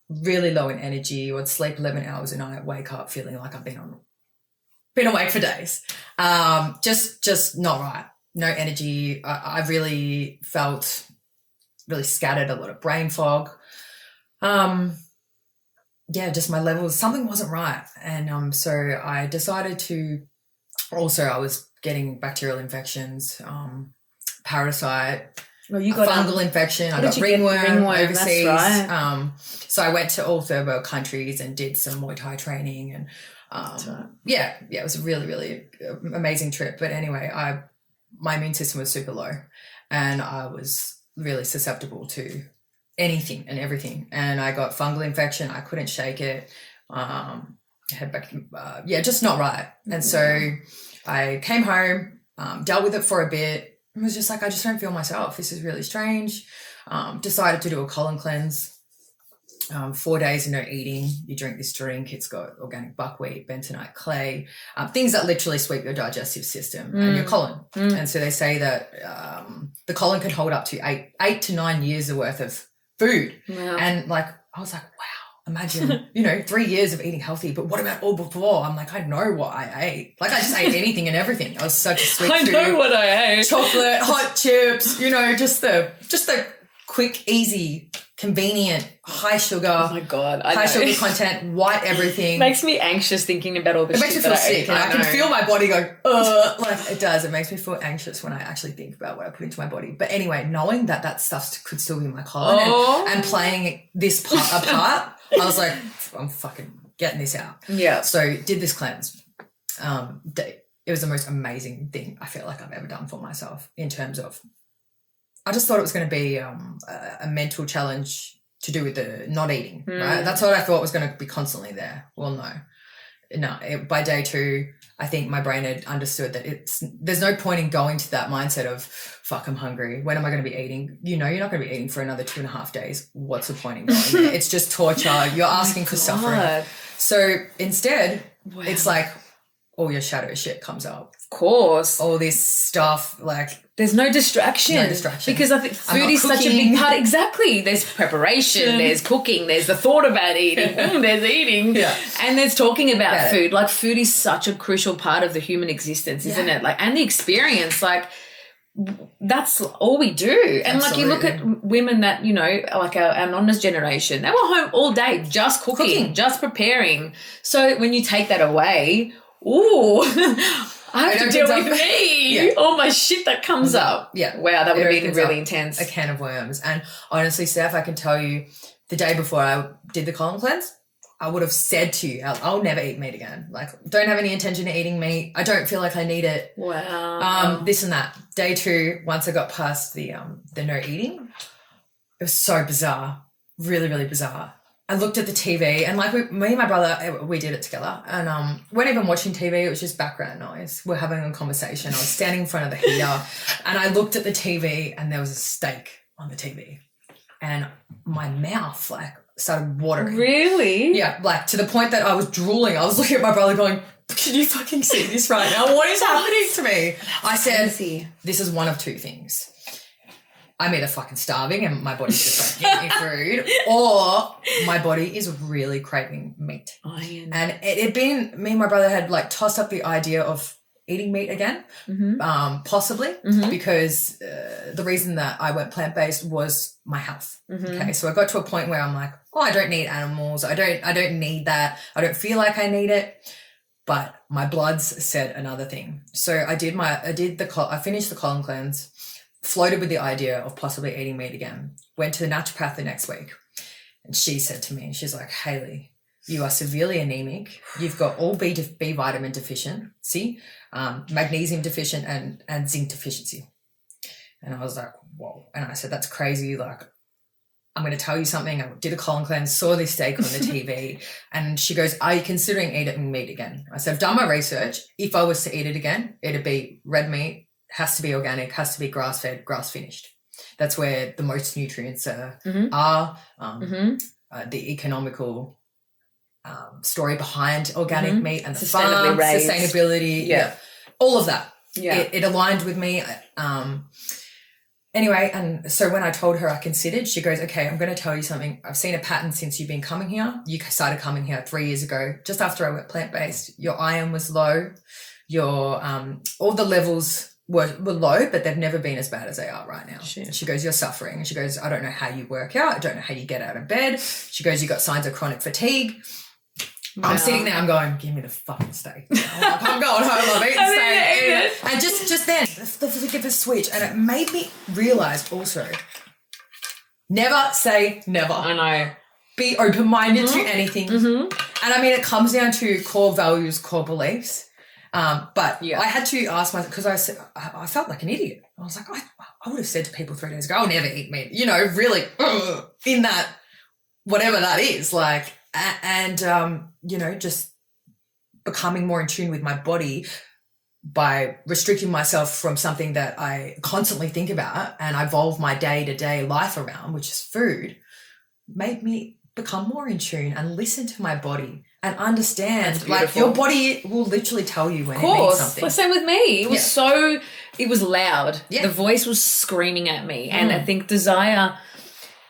really low in energy. I would sleep 11 hours a night, wake up feeling like I've been awake for days. Just not right. No energy. I really felt really scattered, a lot of brain fog. Just my levels, something wasn't right. And so I decided to, also I was getting bacterial infections, parasite, you got fungal infection. I got ringworm overseas. That's right. So I went to all third world countries and did some Muay Thai training, and it was a really, really amazing trip. But anyway, my immune system was super low, and I was really susceptible to anything and everything. And I got fungal infection. I couldn't shake it. Just not right. And so I came home, dealt with it for a bit, and was just like, I just don't feel myself. This is really strange. Decided to do a colon cleanse. 4 days of no eating. You drink this drink. It's got organic buckwheat, bentonite clay, things that literally sweep your digestive system and your colon. And so they say that the colon can hold up to 8 to 9 years worth of food. Wow. And like, I was like, wow. Imagine, 3 years of eating healthy, but what about all before? I'm like, I know what I ate. Like I just ate anything and everything. I was such a sweet tooth. I know what I ate. Chocolate, hot chips, just the quick, easy, convenient, high sugar. Oh my God. High sugar content, white everything. Makes me anxious thinking about all this shit. It makes me feel sick, and I can feel my body go, like it does. It makes me feel anxious when I actually think about what I put into my body. But anyway, knowing that stuff could still be in my colon and playing this apart, I was like, I'm fucking getting this out. Yeah. So did this cleanse. It was the most amazing thing I feel like I've ever done for myself in terms of, I just thought it was going to be a mental challenge to do with the not eating, right? That's what I thought was going to be constantly there. Well, no. By day 2, I think my brain had understood that there's no point in going to that mindset of, fuck, I'm hungry. When am I going to be eating? You're not going to be eating for another 2.5 days. What's the point in going there? It's just torture. You're asking for suffering. So instead, it's like all your shadow shit comes up. Of course. All this stuff, like, there's no distraction. Because I think food is such a big part. Exactly. There's preparation, there's cooking, there's the thought about eating, there's eating, and there's talking about food. Like food is such a crucial part of the human existence, isn't it? Like, and the experience, like that's all we do. And like you look at women that, like our nonna's generation, they were home all day just cooking, just preparing. So when you take that away, I have to deal with me. All my shit that comes up. Yeah. Wow, that would have been really intense. A can of worms. And honestly, Steph, I can tell you the day before I did the colon cleanse, I would have said to you, I'll never eat meat again. Like, don't have any intention of eating meat. I don't feel like I need it. Wow. This and that. Day 2, once I got past the no eating, it was so bizarre. Really, really bizarre. I looked at the TV and like me and my brother, we did it together, and weren't even watching TV. It was just background noise. We're having a conversation. I was standing in front of the heater and I looked at the TV and there was a steak on the TV and my mouth like started watering. Really? Yeah, like to the point that I was drooling. I was looking at my brother going, can you fucking see this right now? What is happening to me? I said, this is one of 2 things. I'm either fucking starving and my body's just like, give me food, or my body is really craving meat. And it had been, me and my brother had like tossed up the idea of eating meat again, possibly, because the reason that I went plant-based was my health. Okay, so I got to a point where I'm like, oh, I don't need animals. I don't need that. I don't feel like I need it. But my bloods said another thing. So I finished the colon cleanse, floated with the idea of possibly eating meat again, went to the naturopath the next week, and she said to me, she's like, Hayley, you are severely anemic. You've got all B vitamin deficiency, magnesium deficient and zinc deficiency. And I was like, whoa. And I said, that's crazy. Like, I'm going to tell you something. I did a colon cleanse, saw this steak on the TV, and she goes, are you considering eating meat again? I said, I've done my research. If I was to eat it again, it'd be red meat, has to be organic, has to be grass-fed, grass-finished. That's where the most nutrients are. The economical story behind organic meat and the farm, sustainability, all of that. Yeah. It aligned with me. Anyway, and so when I told her I considered, she goes, okay, I'm going to tell you something. I've seen a pattern since you've been coming here. You started coming here 3 years ago. Just after I went plant-based, your iron was low. Your all the levels were low, but they've never been as bad as they are right now. Sure. She goes, you're suffering. And she goes, I don't know how you work out. I don't know how you get out of bed. She goes, you got signs of chronic fatigue. Wow. I'm sitting there, I'm going, give me the fucking steak. I'm going home, I'm eating steak. And just then, the flick of a switch, and it made me realise also, never say never. I know. Be open-minded to anything. And I mean, it comes down to core values, core beliefs. But I had to ask myself, because I felt like an idiot. I was like, I would have said to people 3 days ago, I'll never eat meat, really in that, whatever that is, like, and just becoming more in tune with my body by restricting myself from something that I constantly think about and I evolve my day-to-day life around, which is food, made me become more in tune and listen to my body and understand, like, your body will literally tell you when it needs something. Well, same with me. It was loud. Yeah. The voice was screaming at me. And I think desire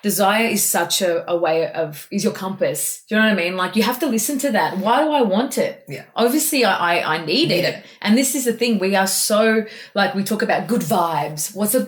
is such a way of, is your compass. Do you know what I mean? Like, you have to listen to that. Why do I want it? Yeah. Obviously I need it. And this is the thing. We are so, like, we talk about good vibes. What's a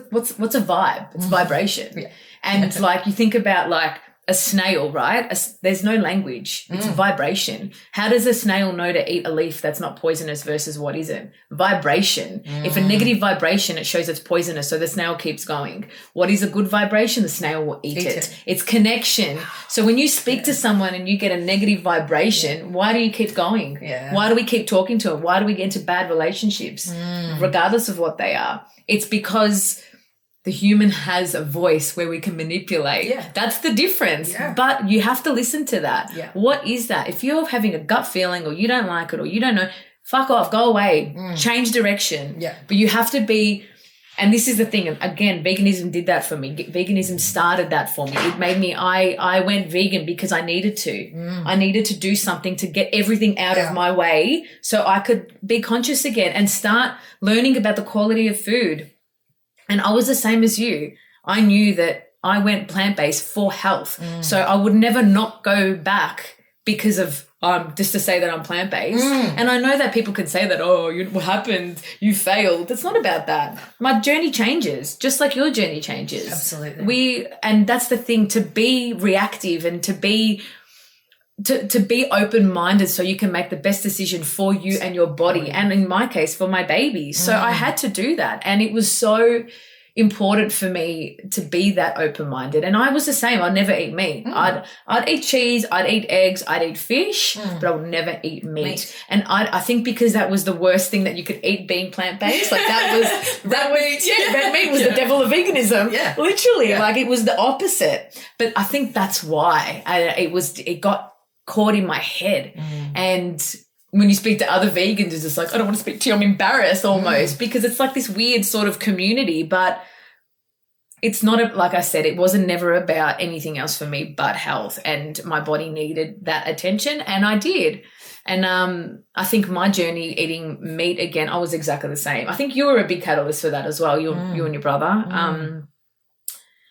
vibe? It's vibration. Yeah. And like, you think about like a snail, right? There's no language. It's vibration. How does a snail know to eat a leaf that's not poisonous versus what isn't? Vibration. If a negative vibration, it shows it's poisonous, so the snail keeps going. What is a good vibration? The snail will eat it. It's connection. So when you speak to someone and you get a negative vibration, why do you keep going? Yeah. Why do we keep talking to them? Why do we get into bad relationships, regardless of what they are? It's because the human has a voice where we can manipulate. Yeah. That's the difference. Yeah. But you have to listen to that. Yeah. What is that? If you're having a gut feeling or you don't like it or you don't know, fuck off, go away, change direction. Yeah. But you have to be, and this is the thing, again, veganism did that for me. Veganism started that for me. It made me, I went vegan because I needed to. I needed to do something to get everything out of my way so I could be conscious again and start learning about the quality of food. And I was the same as you. I knew that I went plant-based for health. So I would never not go back because of just to say that I'm plant-based. And I know that people could say that, what happened? You failed. It's not about that. My journey changes, just like your journey changes. Absolutely. And that's the thing, to be reactive and to be open-minded so you can make the best decision for you and your body, and in my case, for my baby. So I had to do that. And it was so, important for me to be that open-minded. And I was the same. I'd never eat meat. I'd eat cheese, I'd eat eggs, I'd eat fish, but I would never eat meat. And I think because that was the worst thing that you could eat being plant-based, like that was red meat was the devil of veganism. Yeah. Literally. Yeah. Like it was the opposite. But I think that's why it got caught in my head. And when you speak to other vegans, it's just like, I don't want to speak to you. I'm embarrassed almost because it's like this weird sort of community, but it's not, like I said, it wasn't never about anything else for me but health, and my body needed that attention, and I did. And I think my journey eating meat again, I was exactly the same. I think you were a big catalyst for that as well, you and your brother.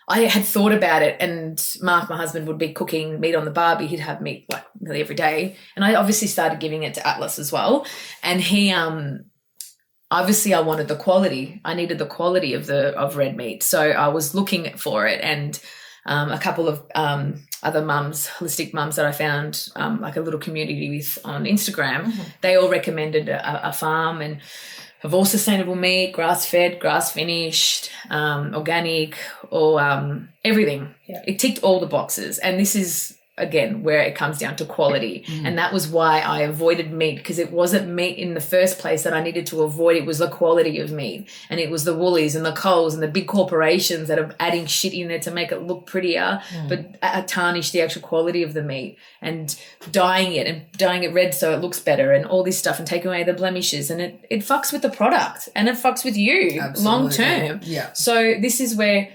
I had thought about it, and Mark, my husband, would be cooking meat on the barbie. He'd have meat like nearly every day. And I obviously started giving it to Atlas as well. And he, obviously I wanted the quality. I needed the quality of red meat. So I was looking for it. And a couple of other mums, holistic mums that I found like a little community with on Instagram, they all recommended a farm and of all sustainable meat, grass-fed, grass-finished, organic, or everything. Yeah. It ticked all the boxes. And this is, again, where it comes down to quality. And that was why I avoided meat, because it wasn't meat in the first place that I needed to avoid. It was the quality of meat. And it was the Woolies and the Coles and the big corporations that are adding shit in there to make it look prettier, but tarnish the actual quality of the meat, and dyeing it red so it looks better and all this stuff, and taking away the blemishes. And it fucks with the product, and it fucks with you long term. Yeah. So this is where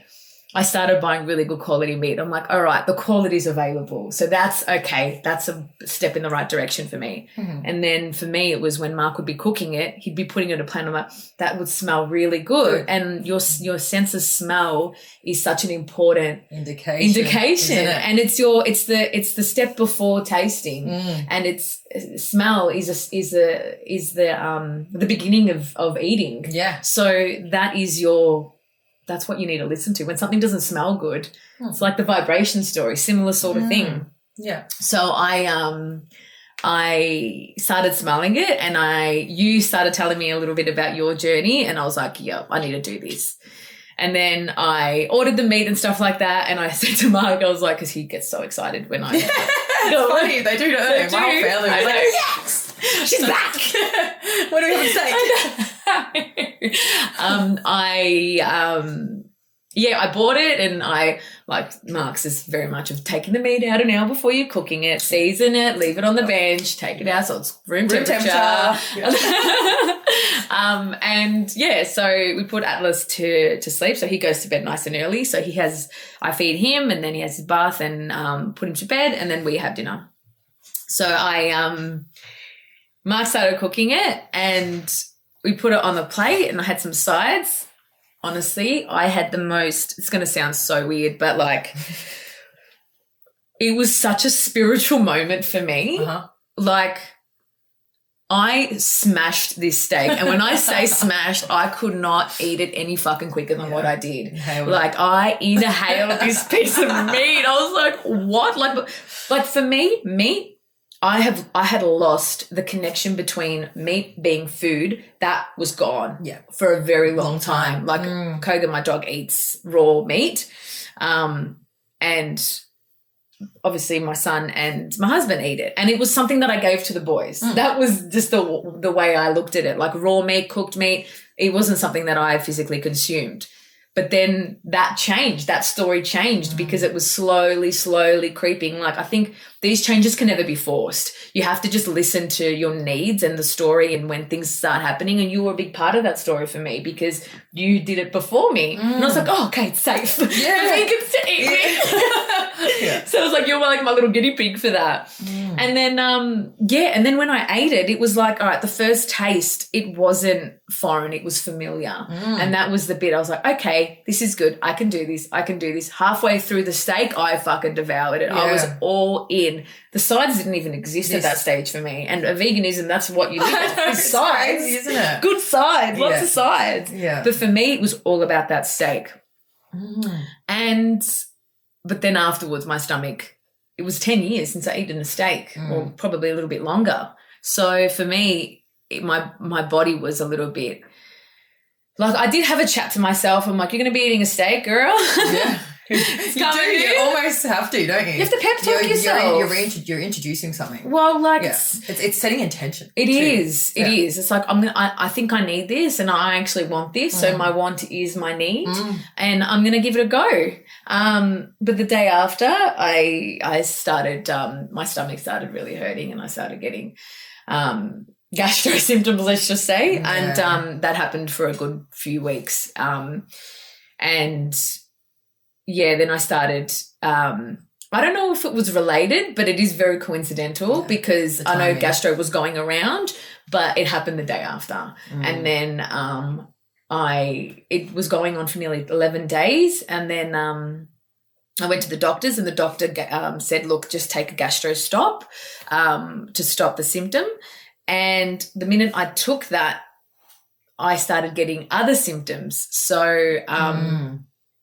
I started buying really good quality meat. I'm like, all right, the quality is available. So that's okay. That's a step in the right direction for me. And then for me, it was when Mark would be cooking it, he'd be putting it in a pan. I'm like, that would smell really good. And your sense of smell is such an important indication. And it's the step before tasting. And it's smell is the beginning of eating. Yeah. So that's what you need to listen to. When something doesn't smell good, it's like the vibration story, similar sort of thing. Yeah. So I started smelling it, and you started telling me a little bit about your journey, and I was like, yeah, I need to do this. And then I ordered the meat and stuff like that, and I said to Mark, I was like, because he gets so excited when I... It's funny, they do, don't they? My whole family was like, yes! She's back. What do we have to say? I bought it, and I, like Mark's, is very much of taking the meat out an hour before you're cooking it, season it, leave it on the bench, take it out so it's room temperature. Yeah. So we put Atlas to sleep, so he goes to bed nice and early. So I feed him, and then he has his bath and put him to bed, and then we have dinner. So Mark started cooking it, and we put it on the plate, and I had some sides. Honestly, I had the most, it's going to sound so weird, but like it was such a spiritual moment for me. Like I smashed this steak, and when I say smashed, I could not eat it any fucking quicker than what I did. Like I inhaled this piece of meat. I was like, what? Like for me, meat, I had lost the connection between meat being food. That was gone for a very long time. Like Koga, my dog, eats raw meat. And obviously my son and my husband eat it. And it was something that I gave to the boys. That was just the way I looked at it. Like raw meat, cooked meat, it wasn't something that I physically consumed. But then that changed. That story changed because it was slowly creeping. Like I think these changes can never be forced. You have to just listen to your needs and the story, and when things start happening. And you were a big part of that story for me because you did it before me. And I was like, oh, okay, it's safe. Yeah. The vegans to eat me. So it was like, you're like my little guinea pig for that. And then, and then when I ate it, it was like, all right, the first taste, it wasn't foreign, it was familiar. And that was the bit I was like, okay, this is good. I can do this. Halfway through the steak, I fucking devoured it. I was all in. The sides didn't even exist at that stage for me. And a veganism, that's what you live with. Sides, crazy, isn't it? Good sides, lots of sides. Yeah. But for me, it was all about that steak. But then afterwards, my stomach, it was 10 years since I eaten a steak, or probably a little bit longer. So for me, my body was a little bit like I did have a chat to myself. I'm like, you're going to be eating a steak, girl. Yeah. You almost have to, don't you? You have to pep talk yourself. You're introducing something. Well, like it's setting intention. It is. It's like I think I need this, and I actually want this. So my want is my need, and I'm going to give it a go. But the day after, I started my stomach started really hurting, and I started getting gastro symptoms, let's just say, and that happened for a good few weeks. And yeah, then I started, I don't know if it was related, but it is very coincidental because I know gastro was going around, but it happened the day after. And then it was going on for nearly 11 days. And then I went to the doctors, and the doctor said, look, just take a gastro stop to stop the symptom. And the minute I took that, I started getting other symptoms. So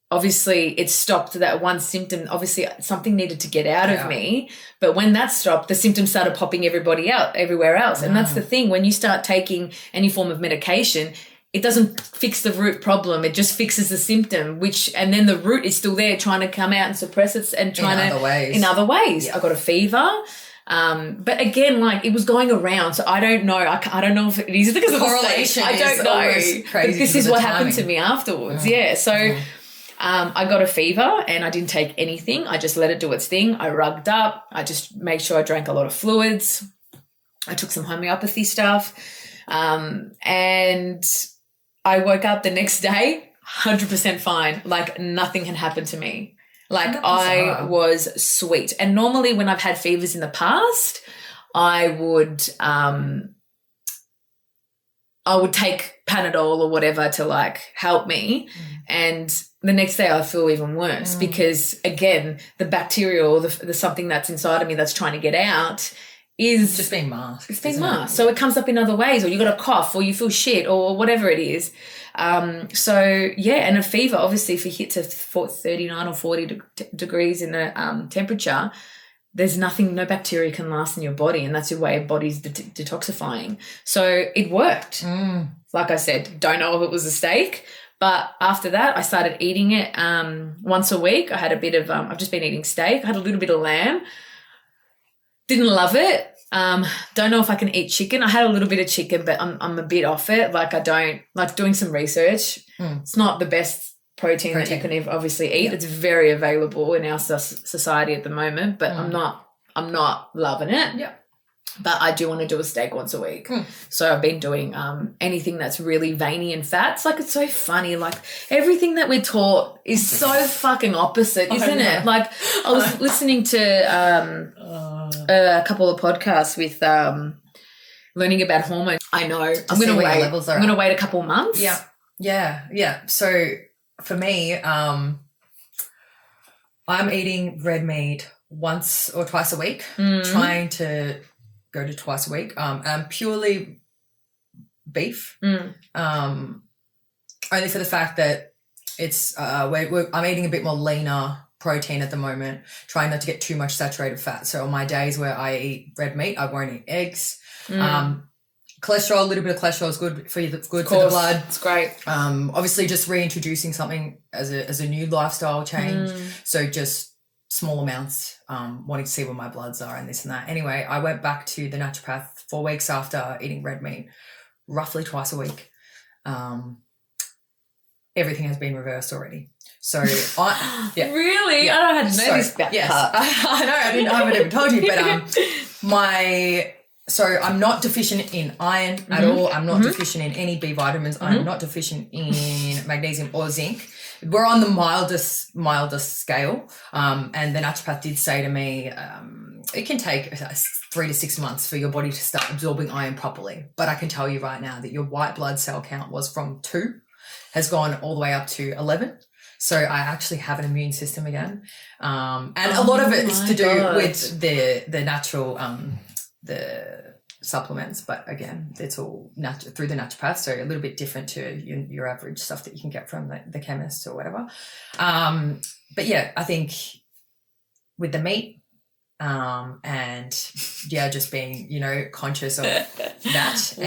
obviously it stopped that one symptom. Obviously something needed to get out of me. But when that stopped, the symptoms started popping everywhere else. And that's the thing. When you start taking any form of medication, it doesn't fix the root problem. It just fixes the symptom, and then the root is still there trying to come out and suppress it and trying in other ways. Yeah. I got a fever. But again, like it was going around, so I don't know. I don't know if it is because of correlation. I don't know. Crazy. This is what happened to me afterwards. Yeah. So I got a fever, and I didn't take anything. I just let it do its thing. I rugged up. I just made sure I drank a lot of fluids. I took some homeopathy stuff, and I woke up the next day 100% fine. Like nothing had happened to me. Like I was sweet. And normally when I've had fevers in the past, I would take Panadol or whatever to like help me. And the next day I feel even worse because again, the bacteria or the something that's inside of me that's trying to get out is just being masked. It's being masked. So it comes up in other ways, or you got a cough, or you feel shit, or whatever it is. So yeah, and a fever, obviously if it hits 39 or 40 degrees in the temperature, there's no bacteria can last in your body, and that's your way of body's detoxifying. So it worked. Like I said, don't know if it was a steak, but after that I started eating it once a week. I had a bit of I've just been eating steak. I had a little bit of lamb. Didn't love it. Don't know if I can eat chicken. I had a little bit of chicken, but I'm a bit off it. Like I don't like doing some research. It's not the best protein that you can obviously eat. It's very available in our society at the moment, but I'm not loving it. Yeah. But I do want to do a steak once a week. So I've been doing anything that's really veiny and fats. Like it's so funny. Like everything that we're taught is so fucking opposite, isn't it? Like I was listening to a couple of podcasts with learning about hormones. I know. I'm going to wait. I'm going to wait a couple months. Yeah. So for me, I'm eating red meat once or twice a week, trying to go to twice a week. Purely beef, only for the fact that it's I'm eating a bit more leaner protein at the moment, trying not to get too much saturated fat. So on my days where I eat red meat, I won't eat eggs. Cholesterol, a little bit of cholesterol is good for you. That's good for the blood. It's great. Obviously, just reintroducing something as a new lifestyle change. So just small amounts, wanting to see where my bloods are and this and that. Anyway, I went back to the naturopath 4 weeks after eating red meat, roughly twice a week. Everything has been reversed already. So really? Yeah. I don't know this part. Yes, I know. I haven't even told you, but so I'm not deficient in iron at all. I'm not deficient in any B vitamins. I'm not deficient in magnesium or zinc. We're on the mildest scale. And the naturopath did say to me, it can take 3 to 6 months for your body to start absorbing iron properly. But I can tell you right now that your white blood cell count was from 2, has gone all the way up to 11. So I actually have an immune system again. And a lot of it is to do with the natural, the supplements, but again, it's all through the naturopath, so a little bit different to your average stuff that you can get from the chemist or whatever. But yeah, I think with the meat, And yeah, just being, you know, conscious of that,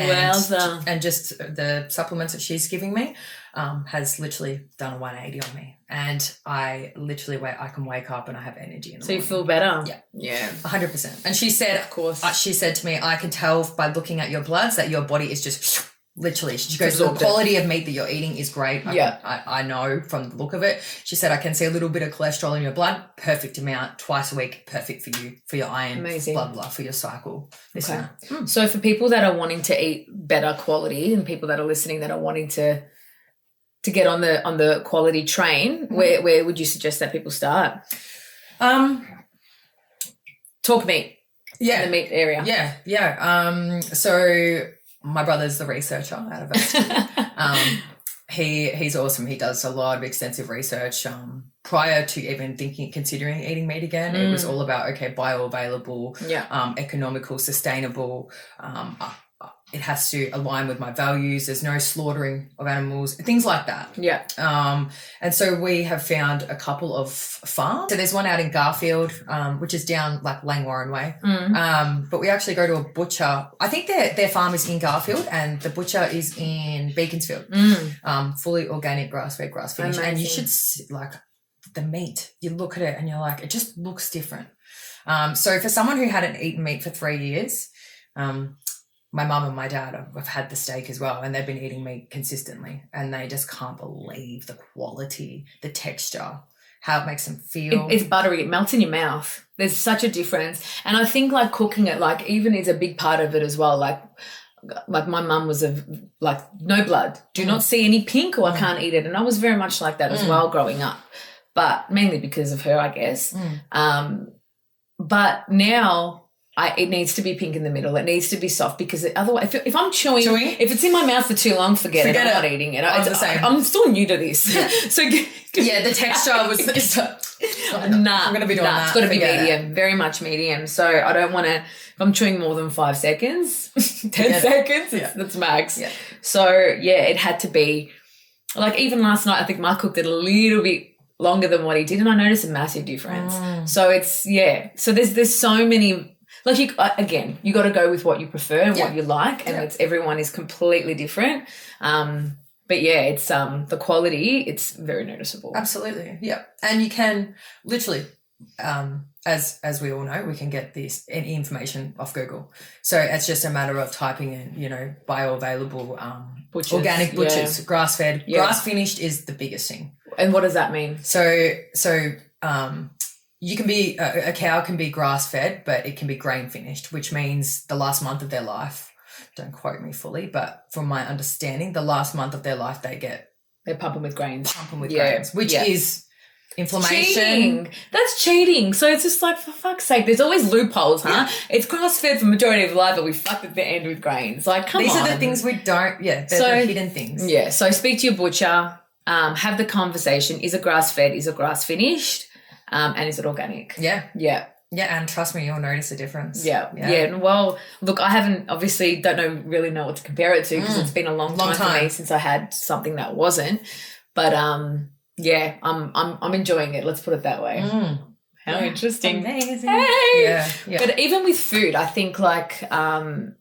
and just the supplements that she's giving me has literally done a 180 on me, and I literally I can wake up and I have energy in the morning. You feel better? Yeah 100%. And she said, of course, she said to me, I can tell by looking at your bloods that your body is just literally, she goes, the quality of meat that you're eating is great. I know from the look of it. She said, I can see a little bit of cholesterol in your blood, perfect amount, twice a week, perfect for you, for your iron, blah, for your cycle. Okay. So for people that are wanting to eat better quality, and people that are listening that are wanting to get on the quality train, where would you suggest that people start? Talk meat. Yeah. In the meat area. Yeah. So my brother's the researcher out of us. He's awesome. He does a lot of extensive research. Prior to even considering eating meat again, it was all about, bioavailable, economical, sustainable. It has to align with my values. There's no slaughtering of animals, things like that. Yeah. And so we have found a couple of farms. So there's one out in Garfield, which is down like Langwarren way. But we actually go to a butcher. I think their farm is in Garfield and the butcher is in Beaconsfield. Fully organic, grass-fed, grass-finished. And you should like the meat. You look at it and you're like, it just looks different. So for someone who hadn't eaten meat for 3 years, my mum and my dad have had the steak as well, and they've been eating meat consistently, and they just can't believe the quality, the texture, how it makes them feel. It's buttery. It melts in your mouth. There's such a difference. And I think like cooking it, like even is a big part of it as well. Like my mum was no blood. Do not see any pink or I can't eat it. And I was very much like that as well growing up, but mainly because of her, I guess. But now it needs to be pink in the middle. It needs to be soft because otherwise, if I'm chewing, if it's in my mouth for too long, forget it. I'm not eating it. I'm still new to this. Yeah. So the texture was. I'm going to be doing that. It's got to be medium, very much medium. So I don't want to. If I'm chewing more than 5 seconds, 10 seconds, that's max. Yeah. So it had to be like even last night. I think Mark cooked it a little bit longer than what he did, and I noticed a massive difference. So it's So there's so many. Like you got to go with what you prefer and what you like, and everyone is completely different. But it's the quality, it's very noticeable. Absolutely, yeah. And you can literally, as we all know, we can get any information off Google. So it's just a matter of typing in, bioavailable, butchers, organic butchers, grass-fed, grass-finished is the biggest thing. And what does that mean? So. You can be, a cow can be grass-fed, but it can be grain-finished, which means the last month of their life, don't quote me fully, but from my understanding, the last month of their life they're pumping with grains. Grains, which is inflammation. Cheating. That's cheating. So it's just like, for fuck's sake, there's always loopholes, huh? Yeah. It's grass-fed for the majority of life, but we fucked at the end with grains. Like, come on. These are the things we don't, they're the hidden things. Yeah, so speak to your butcher, have the conversation. Is it grass-fed? Is it grass-finished? And is it organic? Yeah. Yeah. Yeah, and trust me, you'll notice a difference. Yeah. Well, look, I haven't don't really know what to compare it to because it's been a long time for me since I had something that wasn't. But I'm enjoying it. Let's put it that way. How interesting. Amazing. Hey. Yeah. But even with food, I think like so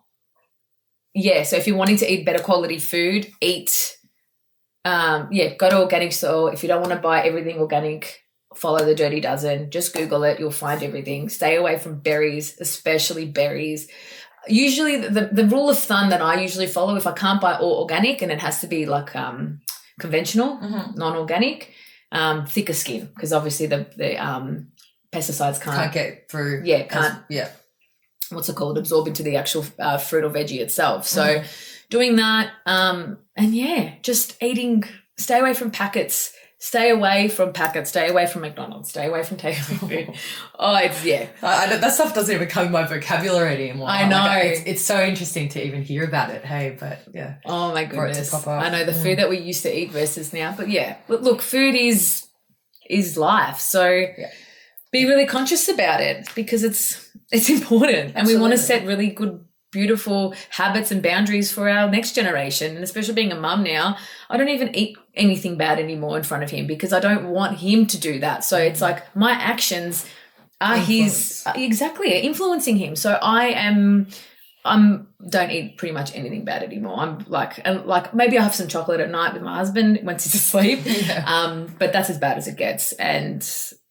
if you're wanting to eat better quality food, eat go to organic store. If you don't want to buy everything organic, follow the Dirty Dozen. Just Google it. You'll find everything. Stay away from berries, especially berries. Usually the rule of thumb that I usually follow, if I can't buy all organic and it has to be like conventional, non-organic, thicker skin, because obviously the pesticides can't get through. What's it called? Absorb into the actual fruit or veggie itself. So doing that just eating, stay away from packets. Stay away from packets, stay away from McDonald's, stay away from takeaway food. That stuff doesn't even come in my vocabulary anymore. I know. It's so interesting to even hear about it, hey, but yeah. Oh my goodness. I know the food that we used to eat versus now, but look, food is life. So be really conscious about it because it's important. And we want to set really good, beautiful habits and boundaries for our next generation. And especially being a mum now, I don't even eat anything bad anymore in front of him because I don't want him to do that. So it's like my actions he's exactly influencing him. So don't eat pretty much anything bad anymore. I'm like maybe I have some chocolate at night with my husband once he's asleep. Yeah. But that's as bad as it gets. And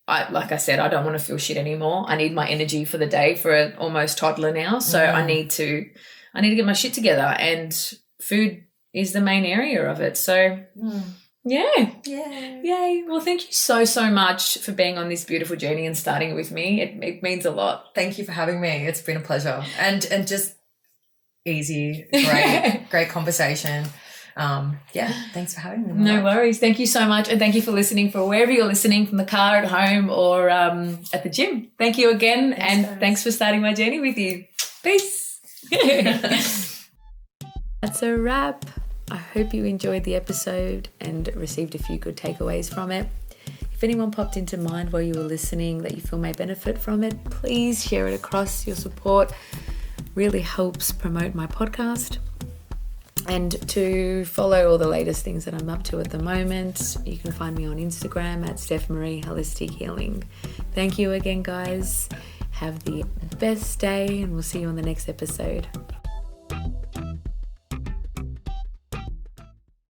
like I said, I don't want to feel shit anymore. I need my energy for the day for an almost toddler now. So I need to get my shit together, and food is the main area of it. So yeah. Yay. Well, thank you so much for being on this beautiful journey and starting it with me. It means a lot. Thank you for having me. It's been a pleasure. And just easy, great conversation. Thanks for having me. No worries. Thank you so much. And thank you for listening, for wherever you're listening, from the car, at home, or at the gym. Thank you again. Thanks for starting my journey with you. Peace. That's a wrap. I hope you enjoyed the episode and received a few good takeaways from it. If anyone popped into mind while you were listening that you feel may benefit from it, please share it across. Your support really helps promote my podcast. And to follow all the latest things that I'm up to at the moment, you can find me on Instagram at Steph Marie Holistic Healing. Thank you again, guys. Have the best day, and we'll see you on the next episode.